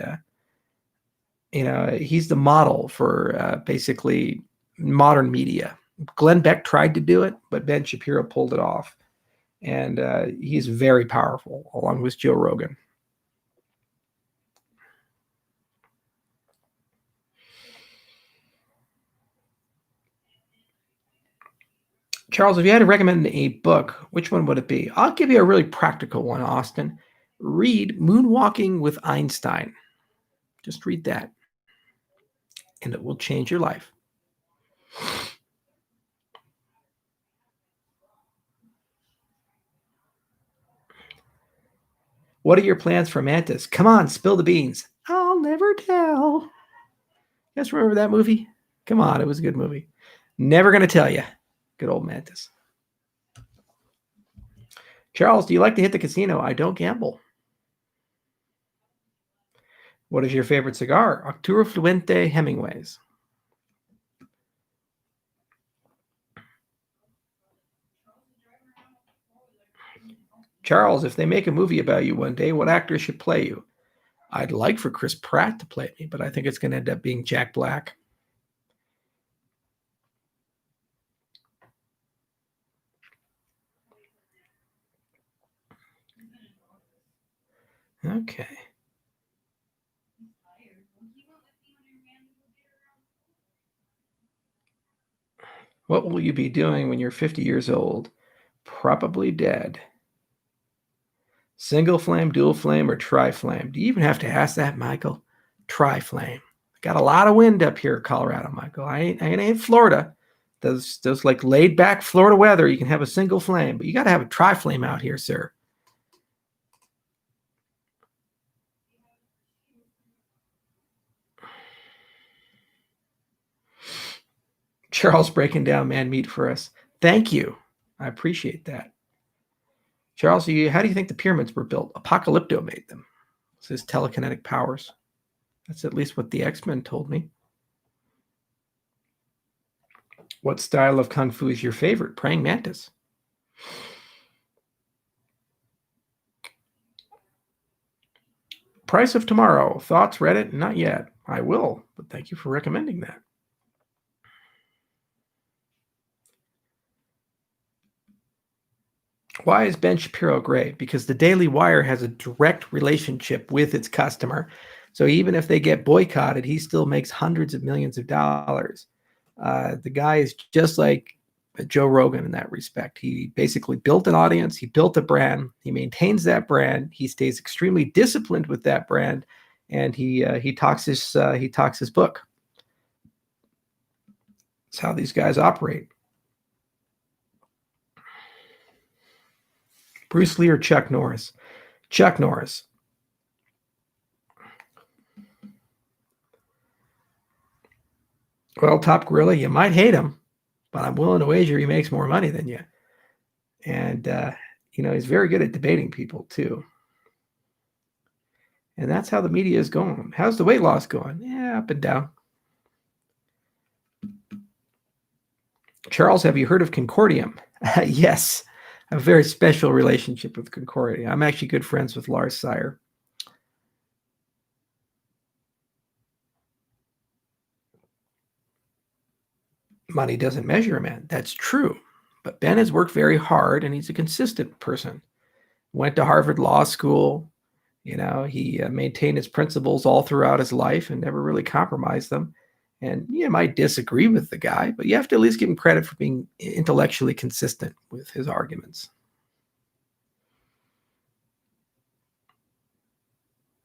he's the model for basically modern media. Glenn Beck tried to do it, but Ben Shapiro pulled it off. And he's very powerful, along with Joe Rogan. Charles, if you had to recommend a book, which one would it be? I'll give you a really practical one, Austin. Read Moonwalking with Einstein. Just read that, and it will change your life. What are your plans for Mantis? Come on, spill the beans. I'll never tell. You guys remember that movie? Come on, it was a good movie. Never going to tell you. Good old Mantis. Charles, do you like to hit the casino? I don't gamble. What is your favorite cigar? Arturo Fluente Hemingway's. Charles, if they make a movie about you one day, what actor should play you? I'd like for Chris Pratt to play me, but I think it's going to end up being Jack Black. Okay. What will you be doing when you're 50 years old? Probably dead. Single flame, dual flame, or tri-flame? Do you even have to ask that, Michael? Tri-flame. Got a lot of wind up here in Colorado, Michael. I ain't Florida. Those like laid back Florida weather, you can have a single flame, but you got to have a tri-flame out here, sir. Charles breaking down man meat for us. Thank you. I appreciate that. Charles, how do you think the pyramids were built? Apocalypto made them. It's his telekinetic powers. That's at least what the X-Men told me. What style of Kung Fu is your favorite? Praying mantis. Price of Tomorrow. Thoughts, Reddit? Not yet. I will, but thank you for recommending that. Why is Ben Shapiro great? Because the Daily Wire has a direct relationship with its customer. So even if they get boycotted, he still makes hundreds of millions of dollars. The guy is just like Joe Rogan in that respect. He basically built an audience. He built a brand. He maintains that brand. He stays extremely disciplined with that brand, and he talks his book. That's how these guys operate. Bruce Lee or Chuck Norris? Chuck Norris. Well, Top Gorilla, you might hate him, but I'm willing to wager he makes more money than you. And, he's very good at debating people, too. And that's how the media is going. How's the weight loss going? Yeah, up and down. Charles, have you heard of Concordium? Yes. A very special relationship with Concordia. I'm actually good friends with Lars Sire. Money doesn't measure a man. That's true. But Ben has worked very hard, and he's a consistent person. Went to Harvard Law School. He maintained his principles all throughout his life and never really compromised them. And you might disagree with the guy, but you have to at least give him credit for being intellectually consistent with his arguments.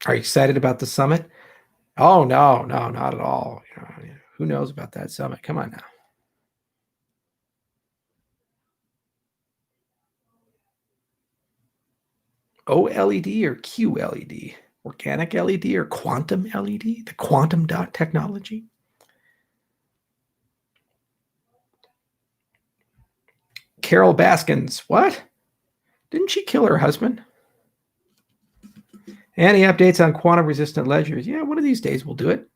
Are you excited about the summit? Oh, no, not at all. Who knows about that summit? Come on now. OLED or QLED? Organic LED or quantum LED? The quantum dot technology? Carol Baskins. What? Didn't she kill her husband? Any updates on quantum resistant ledgers? Yeah, one of these days we'll do it.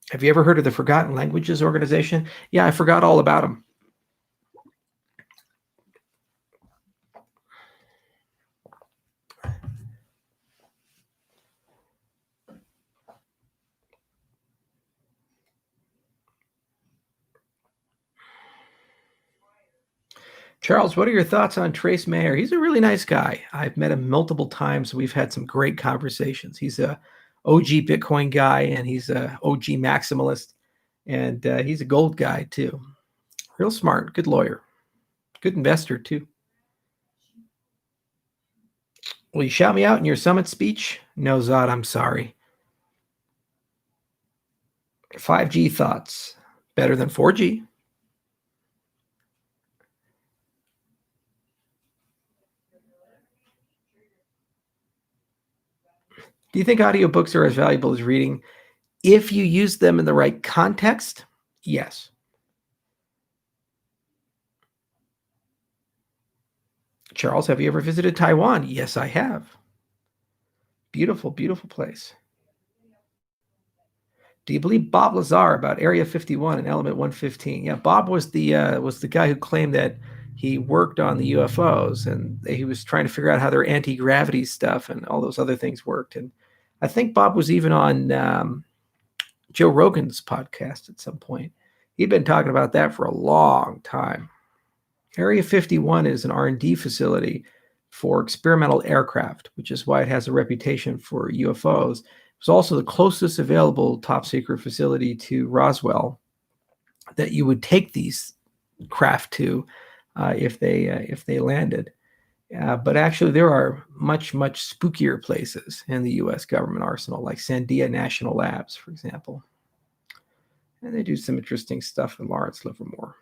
Have you ever heard of the Forgotten Languages Organization? Yeah, I forgot all about them. Charles, what are your thoughts on Trace Mayer? He's a really nice guy. I've met him multiple times. We've had some great conversations. He's a OG Bitcoin guy, and he's a OG maximalist, and he's a gold guy too. Real smart, good lawyer, good investor too. Will you shout me out in your summit speech? No, Zod, I'm sorry. 5G thoughts. Better than 4G. Do you think audiobooks are as valuable as reading? If you use them in the right context, yes. Charles, have you ever visited Taiwan? Yes, I have. Beautiful, beautiful place. Do you believe Bob Lazar about Area 51 and Element 115? Yeah, Bob was the guy who claimed that he worked on the UFOs, and he was trying to figure out how their anti-gravity stuff and all those other things worked. And I think Bob was even on Joe Rogan's podcast at some point. He'd been talking about that for a long time. Area 51 is an R&D facility for experimental aircraft, which is why it has a reputation for UFOs. It was also the closest available top secret facility to Roswell that you would take these craft to if they landed. But actually, there are much spookier places in the U.S. government arsenal, like Sandia National Labs, for example. And they do some interesting stuff in Lawrence, Livermore.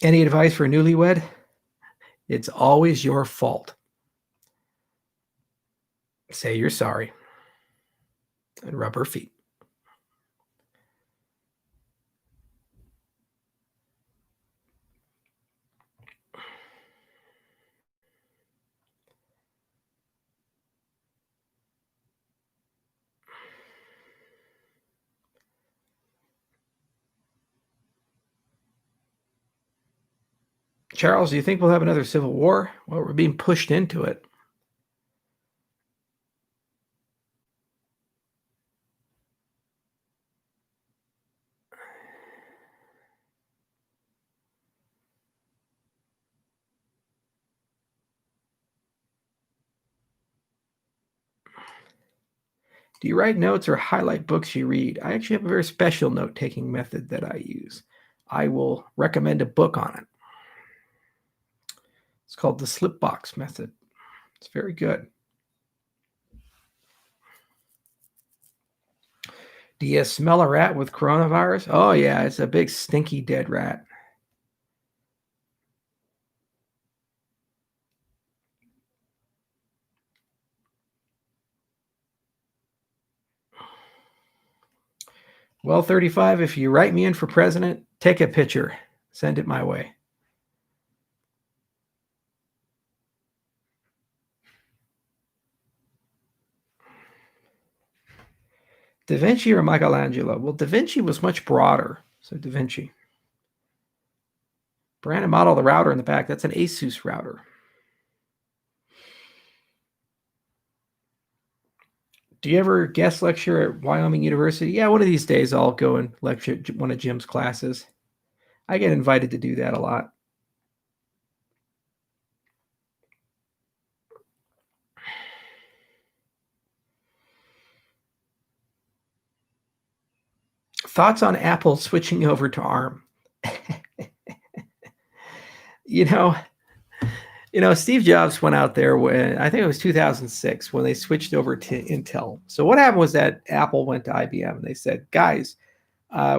Any advice for a newlywed? It's always your fault. Say you're sorry and rub her feet. Charles, do you think we'll have another civil war? Well, we're being pushed into it. Do you write notes or highlight books you read? I actually have a very special note-taking method that I use. I will recommend a book on it. It's called the Slipbox method. It's very good. Do you smell a rat with coronavirus? Oh, yeah, it's a big, stinky, dead rat. Well, 35, if you write me in for president, take a picture. Send it my way. Da Vinci or Michelangelo? Well, Da Vinci was much broader, so Da Vinci. Brand and model of the router in the back. That's an Asus router. Do you ever guest lecture at Wyoming University? Yeah, one of these days I'll go and lecture at one of Jim's classes. I get invited to do that a lot. Thoughts on Apple switching over to ARM? You know, Steve Jobs went out there when, I think it was 2006, when they switched over to Intel. So what happened was that Apple went to IBM and they said, guys,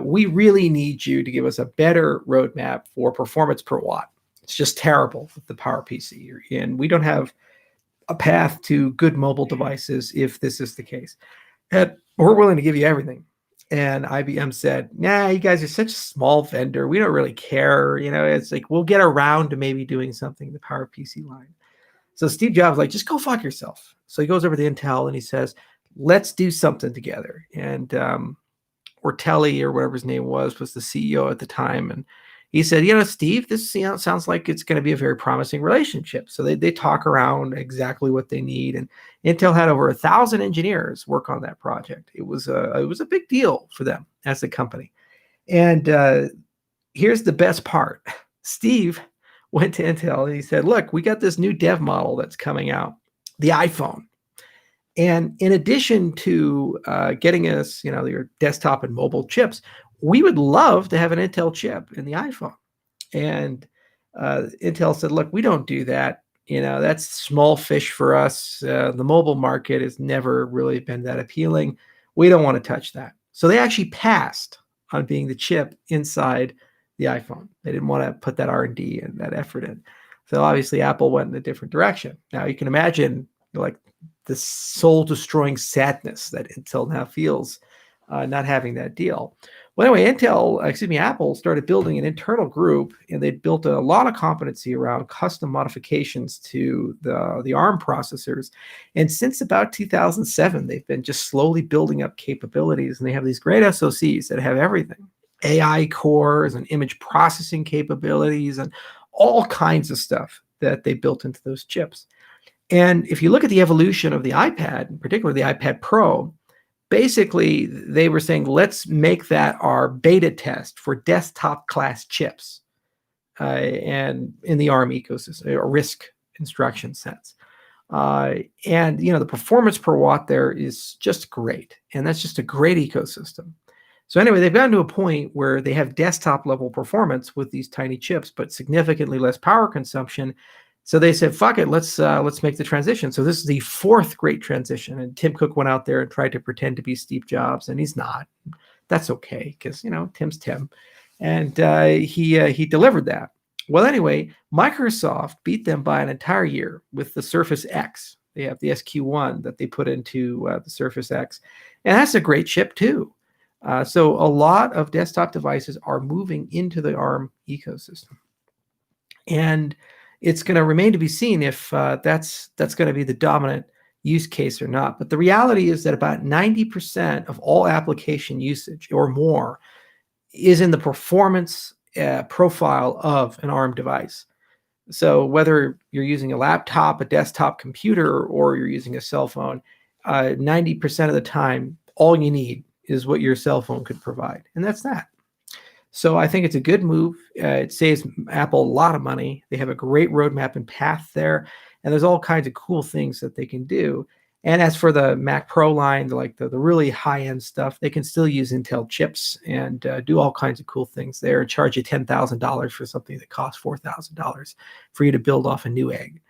we really need you to give us a better roadmap for performance per watt. It's just terrible with the PowerPC, and we don't have a path to good mobile devices if this is the case. And we're willing to give you everything. And IBM said, nah, you guys are such a small vendor. We don't really care. You know, it's like, we'll get around to maybe doing something in the PowerPC line. So Steve Jobs like, just go fuck yourself. So he goes over to Intel and he says, let's do something together. And Ortelli, or whatever his name was the CEO at the time. And he said, Steve, this sounds like it's going to be a very promising relationship. So they talk around exactly what they need. And Intel had over 1,000 engineers work on that project. It was a big deal for them as a company. And here's the best part. Steve went to Intel and he said, look, we got this new dev model that's coming out, the iPhone. And in addition to getting us, your desktop and mobile chips, we would love to have an Intel chip in the iPhone. And Intel said, look, we don't do that. That's small fish for us. The mobile market has never really been that appealing. We don't want to touch that. So they actually passed on being the chip inside the iPhone. They didn't want to put that R&D and that effort in. So obviously Apple went in a different direction. Now you can imagine like the soul-destroying sadness that Intel now feels not having that deal. Well, anyway, Apple started building an internal group, and they built a lot of competency around custom modifications to the ARM processors. And since about 2007, they've been just slowly building up capabilities, and they have these great SoCs that have everything: AI cores and image processing capabilities and all kinds of stuff that they built into those chips. And if you look at the evolution of the iPad, in particular the iPad Pro, basically they were saying, let's make that our beta test for desktop class chips and in the ARM ecosystem, or RISC instruction sets. And the performance per watt there is just great. And that's just a great ecosystem. So anyway, they've gotten to a point where they have desktop level performance with these tiny chips, but significantly less power consumption. So they said, "Fuck it, let's make the transition." So this is the fourth great transition. And Tim Cook went out there and tried to pretend to be Steve Jobs, and he's not. That's okay, because Tim's Tim, and he delivered that. Well, anyway, Microsoft beat them by an entire year with the Surface X. They have the SQ1 that they put into the Surface X, and that's a great chip too. So a lot of desktop devices are moving into the ARM ecosystem, and it's going to remain to be seen if that's going to be the dominant use case or not. But the reality is that about 90% of all application usage or more is in the performance profile of an ARM device. So whether you're using a laptop, a desktop computer, or you're using a cell phone, 90% of the time, all you need is what your cell phone could provide. And that's that. So I think it's a good move. It saves Apple a lot of money. They have a great roadmap and path there. And there's all kinds of cool things that they can do. And as for the Mac Pro line, like the really high-end stuff, they can still use Intel chips and do all kinds of cool things there and charge you $10,000 for something that costs $4,000 for you to build off a new egg.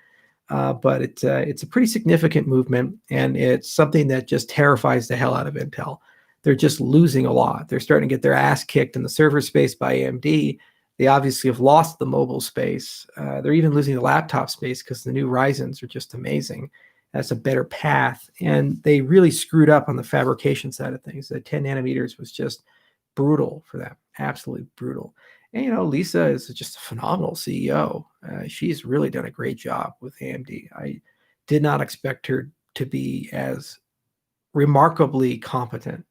But it's a pretty significant movement, and it's something that just terrifies the hell out of Intel. They're just losing a lot. They're starting to get their ass kicked in the server space by AMD. They obviously have lost the mobile space. They're even losing the laptop space because the new Ryzens are just amazing. That's a better path. And they really screwed up on the fabrication side of things. The 10 nanometers was just brutal for them, absolutely brutal. And, Lisa is just a phenomenal CEO. She's really done a great job with AMD. I did not expect her to be as remarkably competent.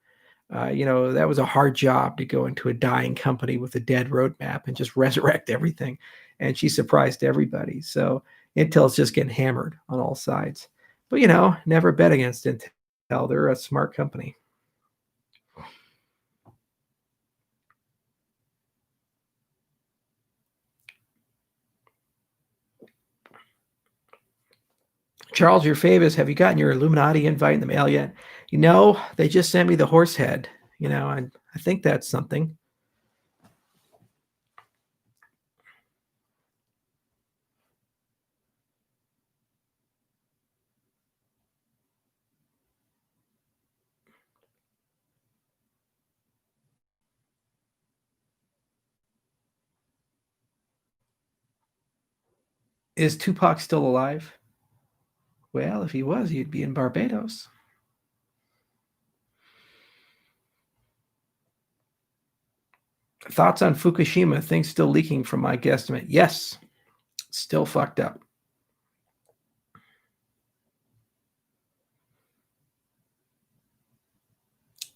That was a hard job to go into a dying company with a dead roadmap and just resurrect everything. And she surprised everybody. So Intel's just getting hammered on all sides. But, never bet against Intel. They're a smart company. Charles, your favors, have you gotten your Illuminati invite in the mail yet? They just sent me the horse head, and I think that's something. Is Tupac still alive? Well, if he was, he'd be in Barbados. Thoughts on Fukushima? Things still leaking from my guesstimate. Yes, still fucked up.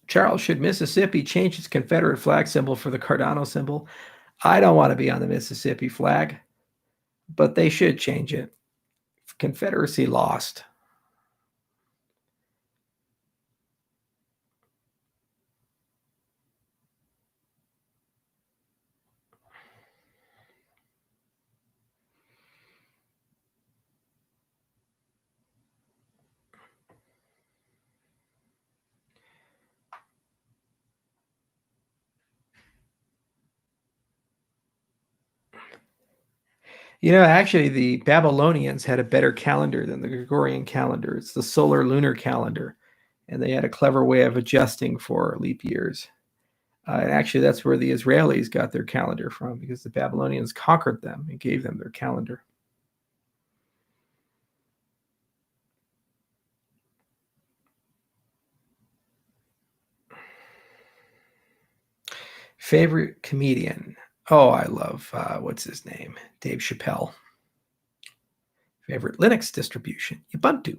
Charles, should Mississippi change its Confederate flag symbol for the Cardano symbol? I don't want to be on the Mississippi flag, but they should change it. Confederacy lost. Actually, the Babylonians had a better calendar than the Gregorian calendar. It's the solar lunar calendar, and they had a clever way of adjusting for leap years. And actually, that's where the Israelis got their calendar from, because the Babylonians conquered them and gave them their calendar. Favorite comedian? Oh, I love, what's his name? Dave Chappelle. Favorite Linux distribution? Ubuntu.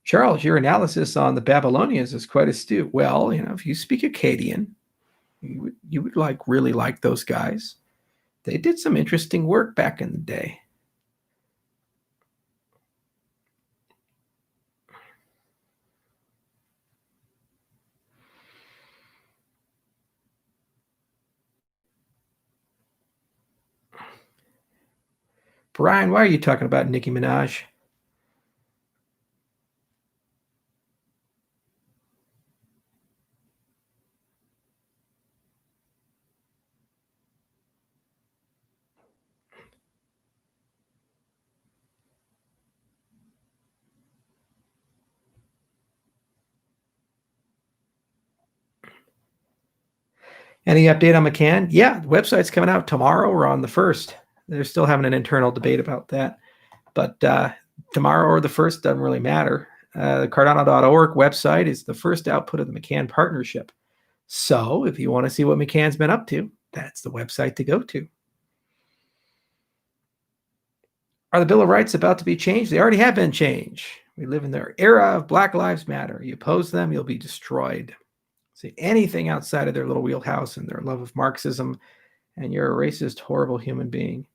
Charles, your analysis on the Babylonians is quite astute. Well, if you speak Akkadian, you would really like those guys. They did some interesting work back in the day. Brian, why are you talking about Nicki Minaj? Any update on McCann? Yeah, the website's coming out tomorrow or on the 1st. They're still having an internal debate about that. But tomorrow or the 1st doesn't really matter. The Cardano.org website is the first output of the McCann partnership. So if you want to see what McCann's been up to, that's the website to go to. Are the Bill of Rights about to be changed? They already have been changed. We live in their era of Black Lives Matter. You oppose them, you'll be destroyed. See anything outside of their little wheelhouse and their love of Marxism, and you're a racist, horrible human being.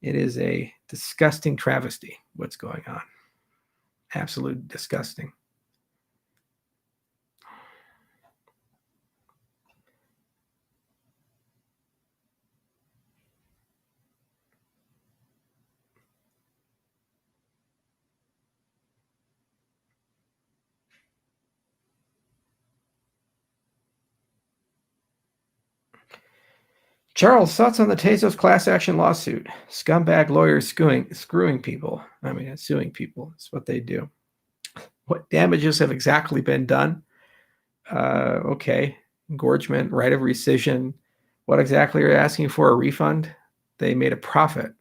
It is a disgusting travesty what's going on. Absolute disgusting. Charles, thoughts on the Tezos class action lawsuit? Scumbag lawyers screwing people. I mean, it's suing people. It's what they do. What damages have exactly been done? Okay. Engorgement, right of rescission. What exactly are you asking for? A refund? They made a profit.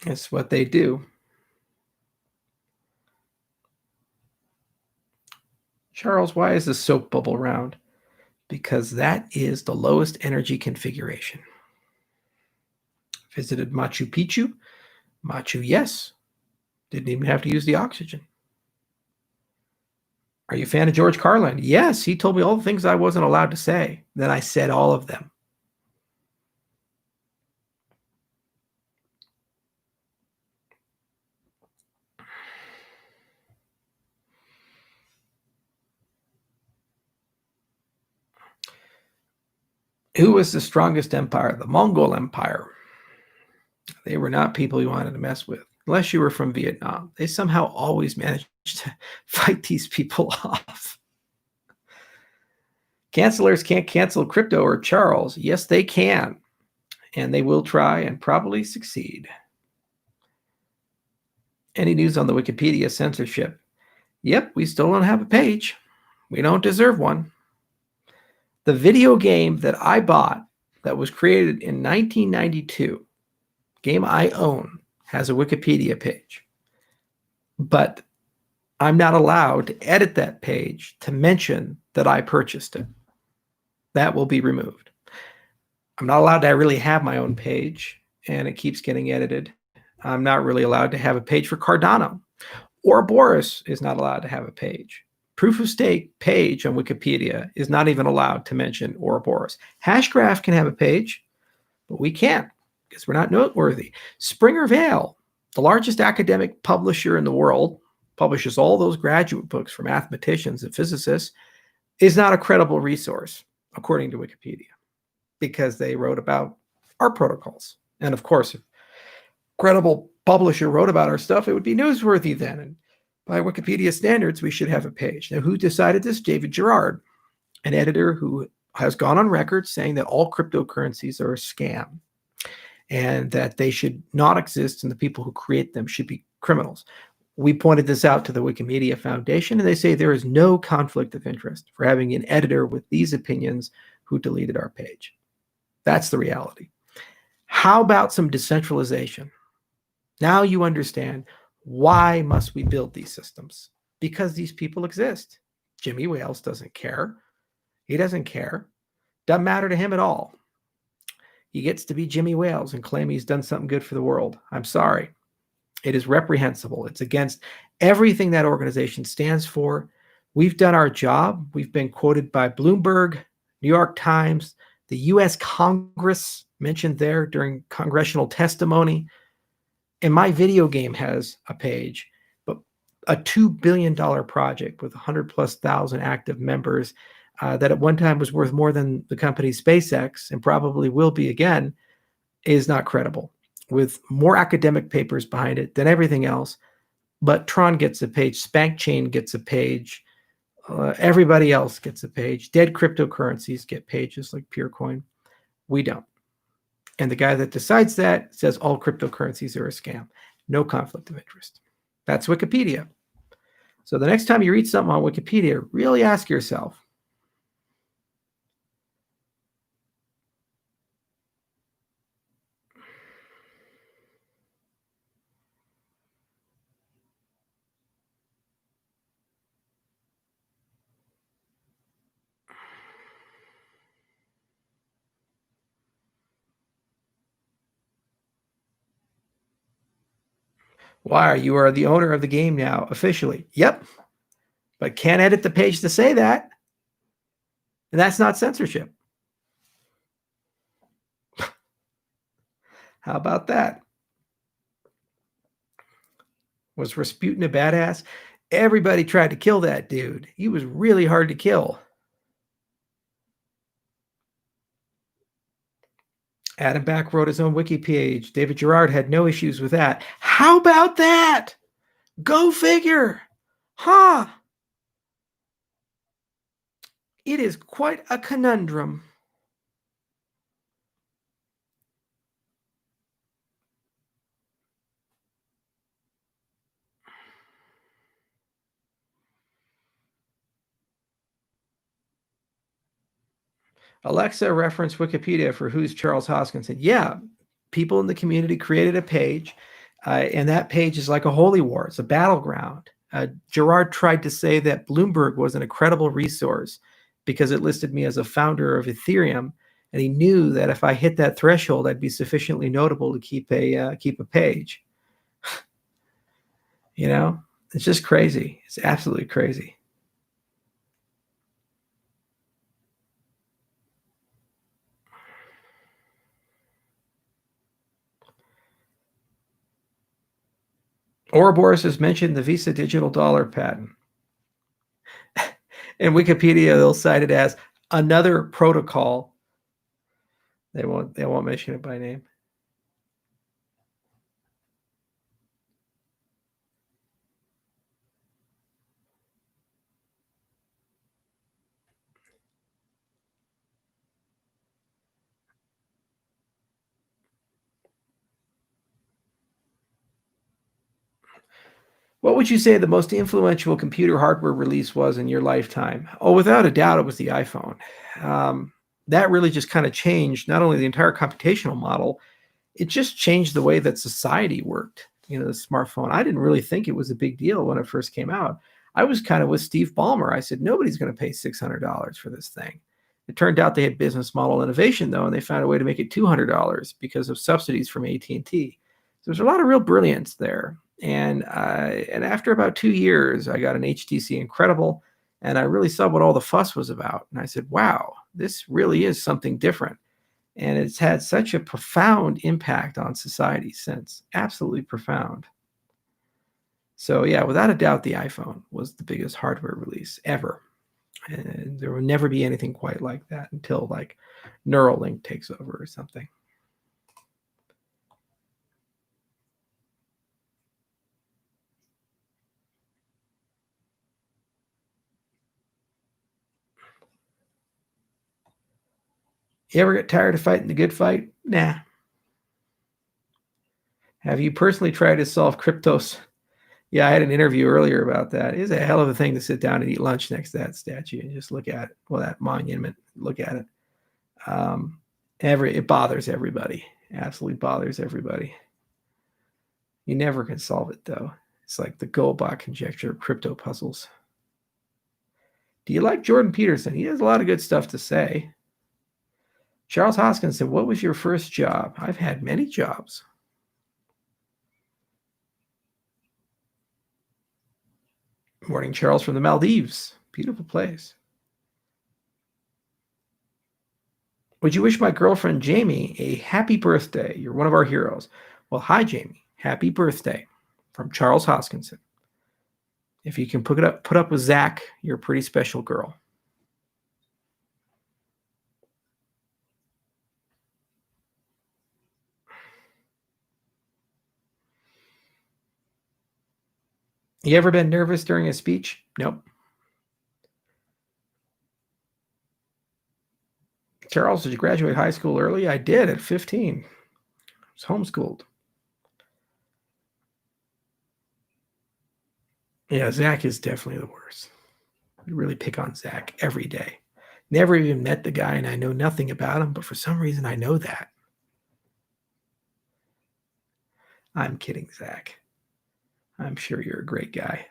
It's what they do. Charles, why is the soap bubble round? Because that is the lowest energy configuration. Visited Machu Picchu? Machu, yes. Didn't even have to use the oxygen. Are you a fan of George Carlin? Yes, he told me all the things I wasn't allowed to say. Then I said all of them. Who was the strongest empire? The Mongol Empire. They were not people you wanted to mess with, unless you were from Vietnam. They somehow always managed to fight these people off. Cancelers can't cancel crypto or Charles. Yes, they can. And they will try and probably succeed. Any news on the Wikipedia censorship? Yep, we still don't have a page. We don't deserve one. The video game that I bought that was created in 1992, game I own, has a Wikipedia page. But I'm not allowed to edit that page to mention that I purchased it. That will be removed. I'm not allowed to really have my own page, and it keeps getting edited. I'm not really allowed to have a page for Cardano. Ouroboros is not allowed to have a page. Proof of stake page on Wikipedia is not even allowed to mention Ouroboros. Hashgraph can have a page, but we can't because we're not noteworthy. Springer Vale, the largest academic publisher in the world, publishes all those graduate books for mathematicians and physicists, is not a credible resource, according to Wikipedia, because they wrote about our protocols. And of course, if a credible publisher wrote about our stuff, it would be newsworthy then. And by Wikipedia standards, we should have a page. Now, who decided this? David Gerard, an editor who has gone on record saying that all cryptocurrencies are a scam and that they should not exist and the people who create them should be criminals. We pointed this out to the Wikimedia Foundation, and they say there is no conflict of interest for having an editor with these opinions who deleted our page. That's the reality. How about some decentralization? Now you understand why must we build these systems? Because these people exist. Jimmy Wales doesn't care. He doesn't care. Doesn't matter to him at all. He gets to be Jimmy Wales and claim he's done something good for the world. I'm sorry. It is reprehensible. It's against everything that organization stands for. We've done our job. We've been quoted by Bloomberg, New York Times, the U.S. Congress mentioned there during congressional testimony. And my video game has a page, but a $2 billion project with 100,000+ active members that at one time was worth more than the company SpaceX and probably will be again, is not credible, with more academic papers behind it than everything else. But Tron gets a page, SpankChain gets a page, everybody else gets a page. Dead cryptocurrencies get pages like Purecoin. We don't. And the guy that decides that says all cryptocurrencies are a scam. No conflict of interest. That's Wikipedia. So the next time you read something on Wikipedia, really ask yourself, why you are the owner of the game now officially? Yep. But can't edit the page to say that. And that's not censorship. How about that? Was Rasputin a badass? Everybody tried to kill that dude. He was really hard to kill. Adam Back wrote his own wiki page. David Gerard had no issues with that. How about that? Go figure. Huh? It is quite a conundrum. Alexa referenced Wikipedia for Who's Charles Hoskinson. Yeah, people in the community created a page, and that page is like a holy war. It's a battleground. Gerard tried to say that Bloomberg was an incredible resource because it listed me as a founder of Ethereum, and he knew that if I hit that threshold, I'd be sufficiently notable to keep a page. You know, it's just crazy. It's absolutely crazy. Ouroboros has mentioned the Visa digital dollar patent. In Wikipedia, they'll cite it as another protocol. They won't mention it by name. What would you say the most influential computer hardware release was in your lifetime? Oh, without a doubt, it was the iPhone. That really just kind of changed not only the entire computational model, it just changed the way that society worked. You know, the smartphone. I didn't really think it was a big deal when it first came out. I was kind of with Steve Ballmer. I said, nobody's going to pay $600 for this thing. It turned out they had business model innovation, though, and they found a way to make it $200 because of subsidies from AT&T. So there's a lot of real brilliance there. And after about 2 years, I got an HTC Incredible, and I really saw what all the fuss was about. And I said, wow, this really is something different. And it's had such a profound impact on society since. Absolutely profound. So yeah, without a doubt, the iPhone was the biggest hardware release ever. And there will never be anything quite like that until like Neuro-Link takes over or something. You ever get tired of fighting the good fight? Nah. Have you personally tried to solve cryptos Yeah, I had an interview earlier about that. It is a hell of a thing to sit down and eat lunch next to that statue and just look at it. Well, that monument, look at it. It bothers everybody. Absolutely bothers everybody. You never can solve it, though. It's like the Goldbach conjecture of crypto puzzles. Do you like Jordan Peterson? He has a lot of good stuff to say. Charles Hoskins said, what was your first job? I've had many jobs. Morning, Charles from the Maldives. Beautiful place. Would you wish my girlfriend Jamie a happy birthday? You're one of our heroes. Well, hi, Jamie. Happy birthday from Charles Hoskinson. If you can put up with Zach, you're a pretty special girl. You ever been nervous during a speech? Nope. Charles, did you graduate high school early? I did at 15. I was homeschooled. Yeah, Zach is definitely the worst. I really pick on Zach every day. Never even met the guy, and I know nothing about him, but for some reason I know that. I'm kidding, Zach. I'm sure you're a great guy.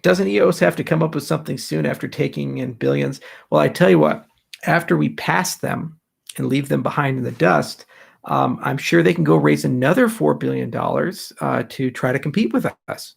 Doesn't EOS have to come up with something soon after taking in billions? Well, I tell you what, after we pass them and leave them behind in the dust, I'm sure they can go raise another $4 billion to try to compete with us.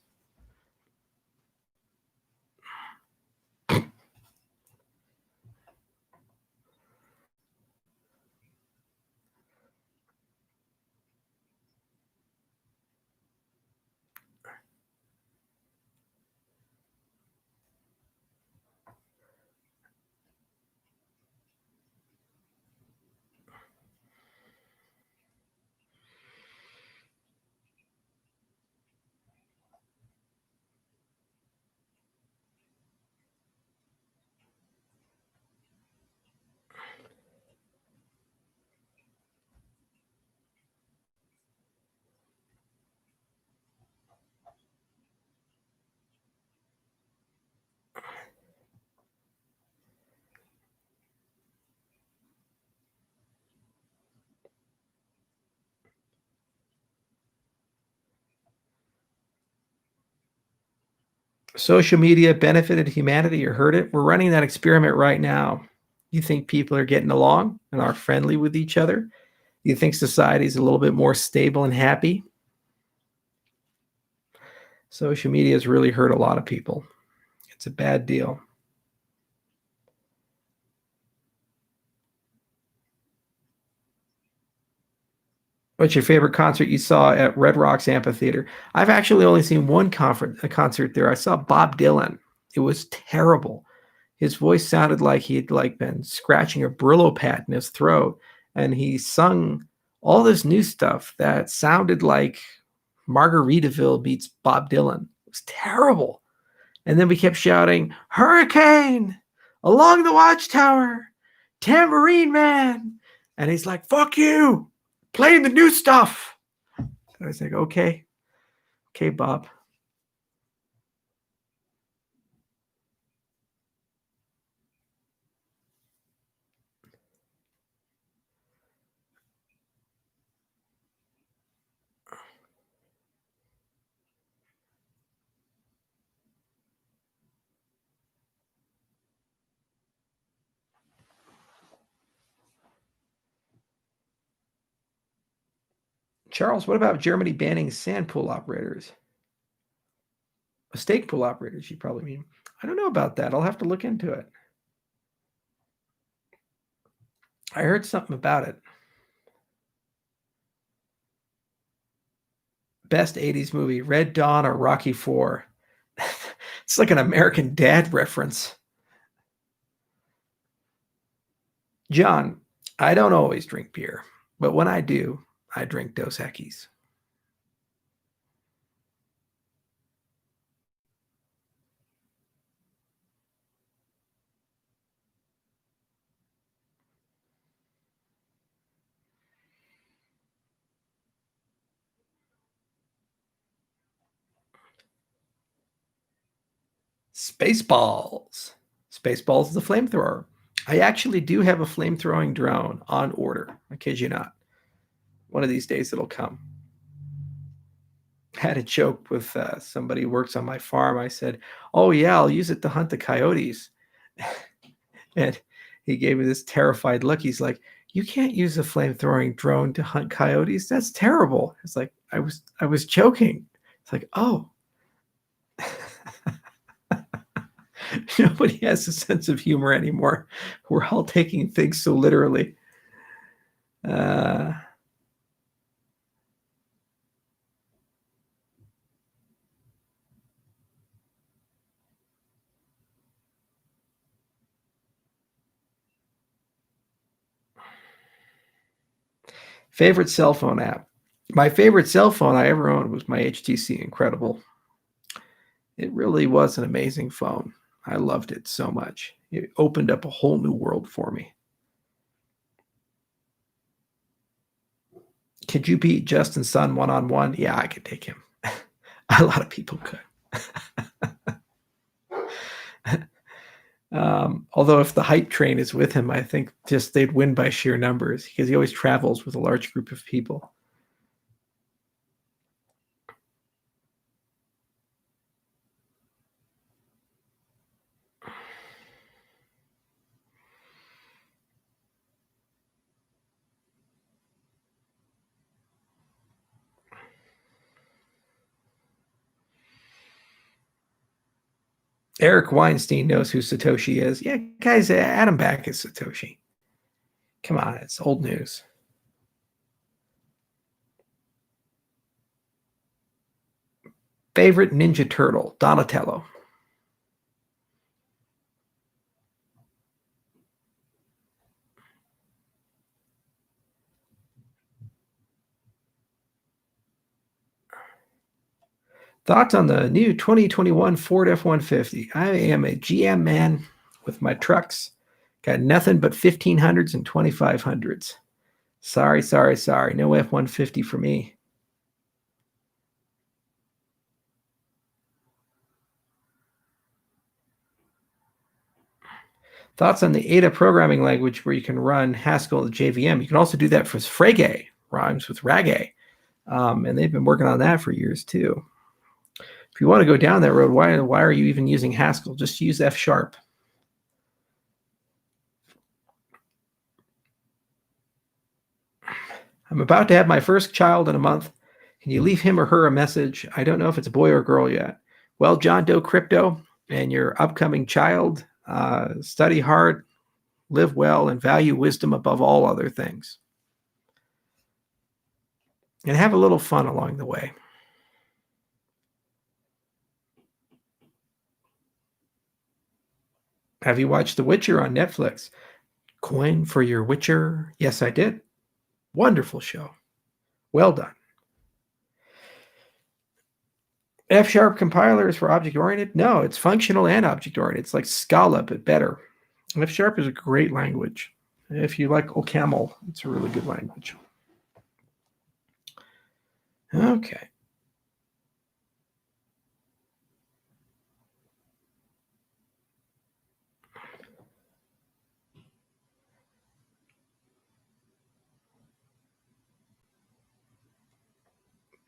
Social media benefited humanity or hurt it? We're running that experiment right now. You think people are getting along and are friendly with each other? You think society is a little bit more stable and happy? Social media has really hurt a lot of people. It's a bad deal. What's your favorite concert you saw at Red Rocks Amphitheater? I've actually only seen one concert there. I saw Bob Dylan. It was terrible. His voice sounded like he'd been scratching a Brillo pad in his throat, and he sung all this new stuff that sounded like Margaritaville beats Bob Dylan. It was terrible. And then we kept shouting, "Hurricane! Along the Watchtower! Tambourine Man!" And he's like, "Fuck you! Playing the new stuff." And I was like, okay, Bob. Charles, what about Germany banning sand pool operators? Stake pool operators, you probably mean. I don't know about that. I'll have to look into it. I heard something about it. Best 80s movie, Red Dawn or Rocky IV? It's like an American Dad reference. John, I don't always drink beer, but when I do, I drink Dos Equis. Spaceballs. Spaceballs is a flamethrower. I actually do have a flamethrowing drone on order. I kid you not. One of these days it'll come. I had a joke with somebody who works on my farm. I said, "Oh yeah, I'll use it to hunt the coyotes." And he gave me this terrified look. He's like, "You can't use a flamethrowing drone to hunt coyotes. That's terrible." It's like, I was joking. It's like, oh. Nobody has a sense of humor anymore. We're all taking things so literally. Favorite cell phone app. My favorite cell phone I ever owned was my HTC Incredible. It really was an amazing phone. I loved it so much. It opened up a whole new world for me. Could you beat Justin Sun one-on-one? Yeah, I could take him. A lot of people could. Although if the hype train is with him, I think just they'd win by sheer numbers because he always travels with a large group of people. Eric Weinstein knows who Satoshi is. Yeah, guys, Adam Back is Satoshi. Come on, it's old news. Favorite Ninja Turtle, Donatello. Thoughts on the new 2021 Ford F-150? I am a GM man with my trucks. Got nothing but 1500s and 2500s. Sorry. No F-150 for me. Thoughts on the Ada programming language where you can run Haskell and JVM? You can also do that for Frege, rhymes with Rage. And they've been working on that for years too. If you want to go down that road, why are you even using Haskell? Just use F#. I'm about to have my first child in a month. Can you leave him or her a message? I don't know if it's a boy or a girl yet. Well, John Doe Crypto and your upcoming child, study hard, live well, and value wisdom above all other things. And have a little fun along the way. Have you watched The Witcher on Netflix? Coin for your Witcher? Yes, I did. Wonderful show. Well done. F# compiler is for object-oriented? No, it's functional and object-oriented. It's like Scala, but better. F# is a great language. If you like OCaml, it's a really good language. Okay.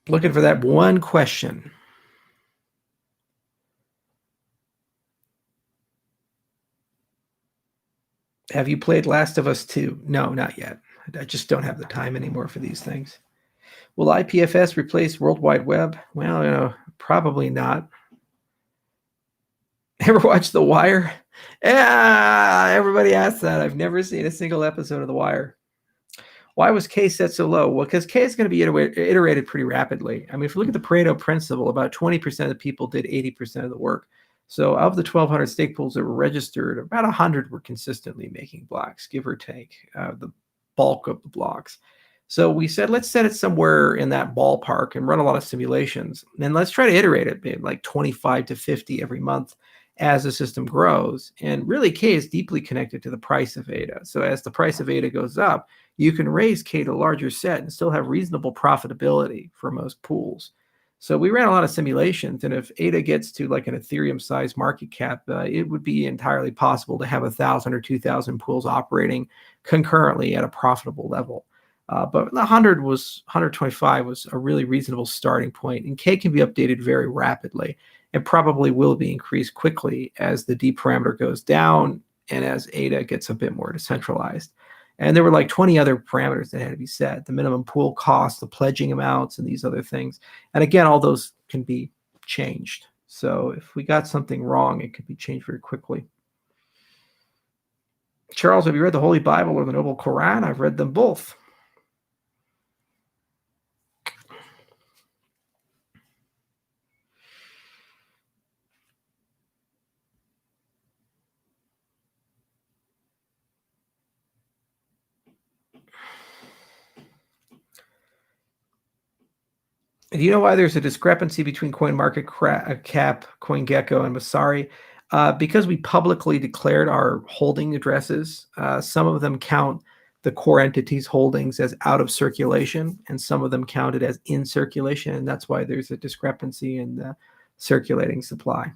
Looking for that one question. Have you played Last of Us 2? No, not yet. I just don't have the time anymore for these things. Will IPFS replace World Wide Web? Well, probably not. Ever watch The Wire? Yeah, everybody asks that. I've never seen a single episode of The Wire. Why was K set so low? Well, because K is going to be iterated pretty rapidly. I mean, if you look at the Pareto principle, about 20% of the people did 80% of the work. So of the 1,200 stake pools that were registered, about 100 were consistently making blocks, give or take, the bulk of the blocks. So we said, let's set it somewhere in that ballpark and run a lot of simulations. And let's try to iterate it, maybe like 25 to 50 every month as the system grows. And really, K is deeply connected to the price of ADA. So as the price of ADA goes up, you can raise K to a larger set and still have reasonable profitability for most pools. So we ran a lot of simulations, and if Ada gets to like an Ethereum-sized market cap, it would be entirely possible to have 1,000 or 2,000 pools operating concurrently at a profitable level. But the 125 was a really reasonable starting point, and K can be updated very rapidly and probably will be increased quickly as the D parameter goes down and as Ada gets a bit more decentralized. And there were like 20 other parameters that had to be set: the minimum pool cost, the pledging amounts, and these other things. And again, all those can be changed. So if we got something wrong, it could be changed very quickly. Charles, have you read the Holy Bible or the Noble Quran? I've read them both. Do you know why there's a discrepancy between CoinMarketCap, CoinGecko, and Masari? Because we publicly declared our holding addresses, some of them count the core entity's holdings as out of circulation, and some of them counted as in circulation, and that's why there's a discrepancy in the circulating supply.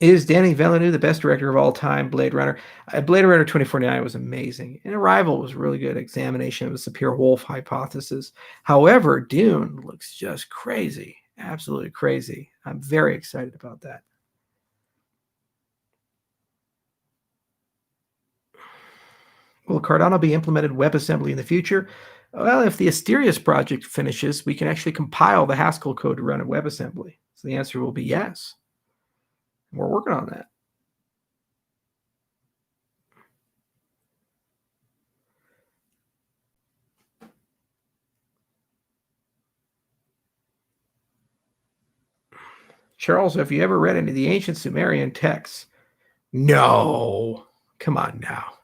Is Danny Villeneuve the best director of all time? Blade Runner. Blade Runner 2049 was amazing. And Arrival was really good examination of the Sapir-Whorf hypothesis. However, Dune looks just crazy. Absolutely crazy. I'm very excited about that. Will Cardano be implemented WebAssembly in the future? Well, if the Asterius project finishes, we can actually compile the Haskell code to run in WebAssembly. So the answer will be yes. We're working on that. Charles, have you ever read any of the ancient Sumerian texts? No. Come on now.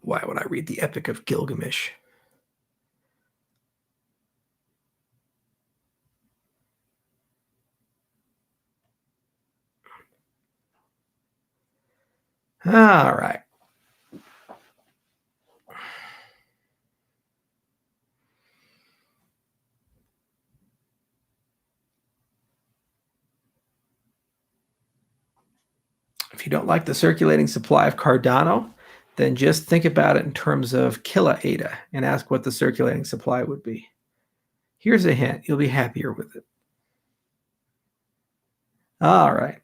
Why would I read the Epic of Gilgamesh? All right. If you don't like the circulating supply of Cardano, then just think about it in terms of kilo-ADA and ask what the circulating supply would be. Here's a hint. You'll be happier with it. All right.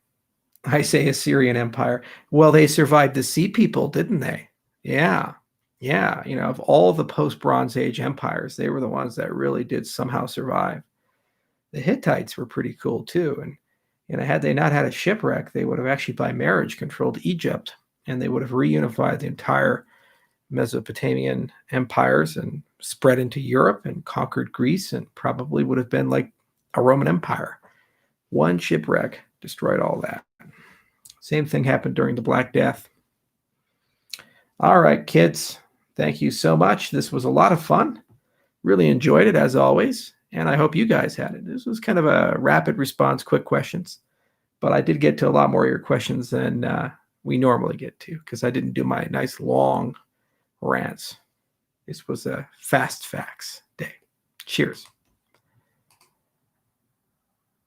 I say Assyrian Empire. Well, they survived the Sea People, didn't they? Yeah. Yeah. You know, of all the post-Bronze Age empires, they were the ones that really did somehow survive. The Hittites were pretty cool too. And had they not had a shipwreck, they would have actually by marriage controlled Egypt, and they would have reunified the entire Mesopotamian empires and spread into Europe and conquered Greece, and probably would have been like a Roman Empire. One shipwreck destroyed all that. Same thing happened during the Black Death. All right, kids, thank you so much. This was a lot of fun. Really enjoyed it, as always, and I hope you guys had it. This was kind of a rapid response, quick questions, but I did get to a lot more of your questions than we normally get to, because I didn't do my nice long rants. This was a fast facts day. Cheers.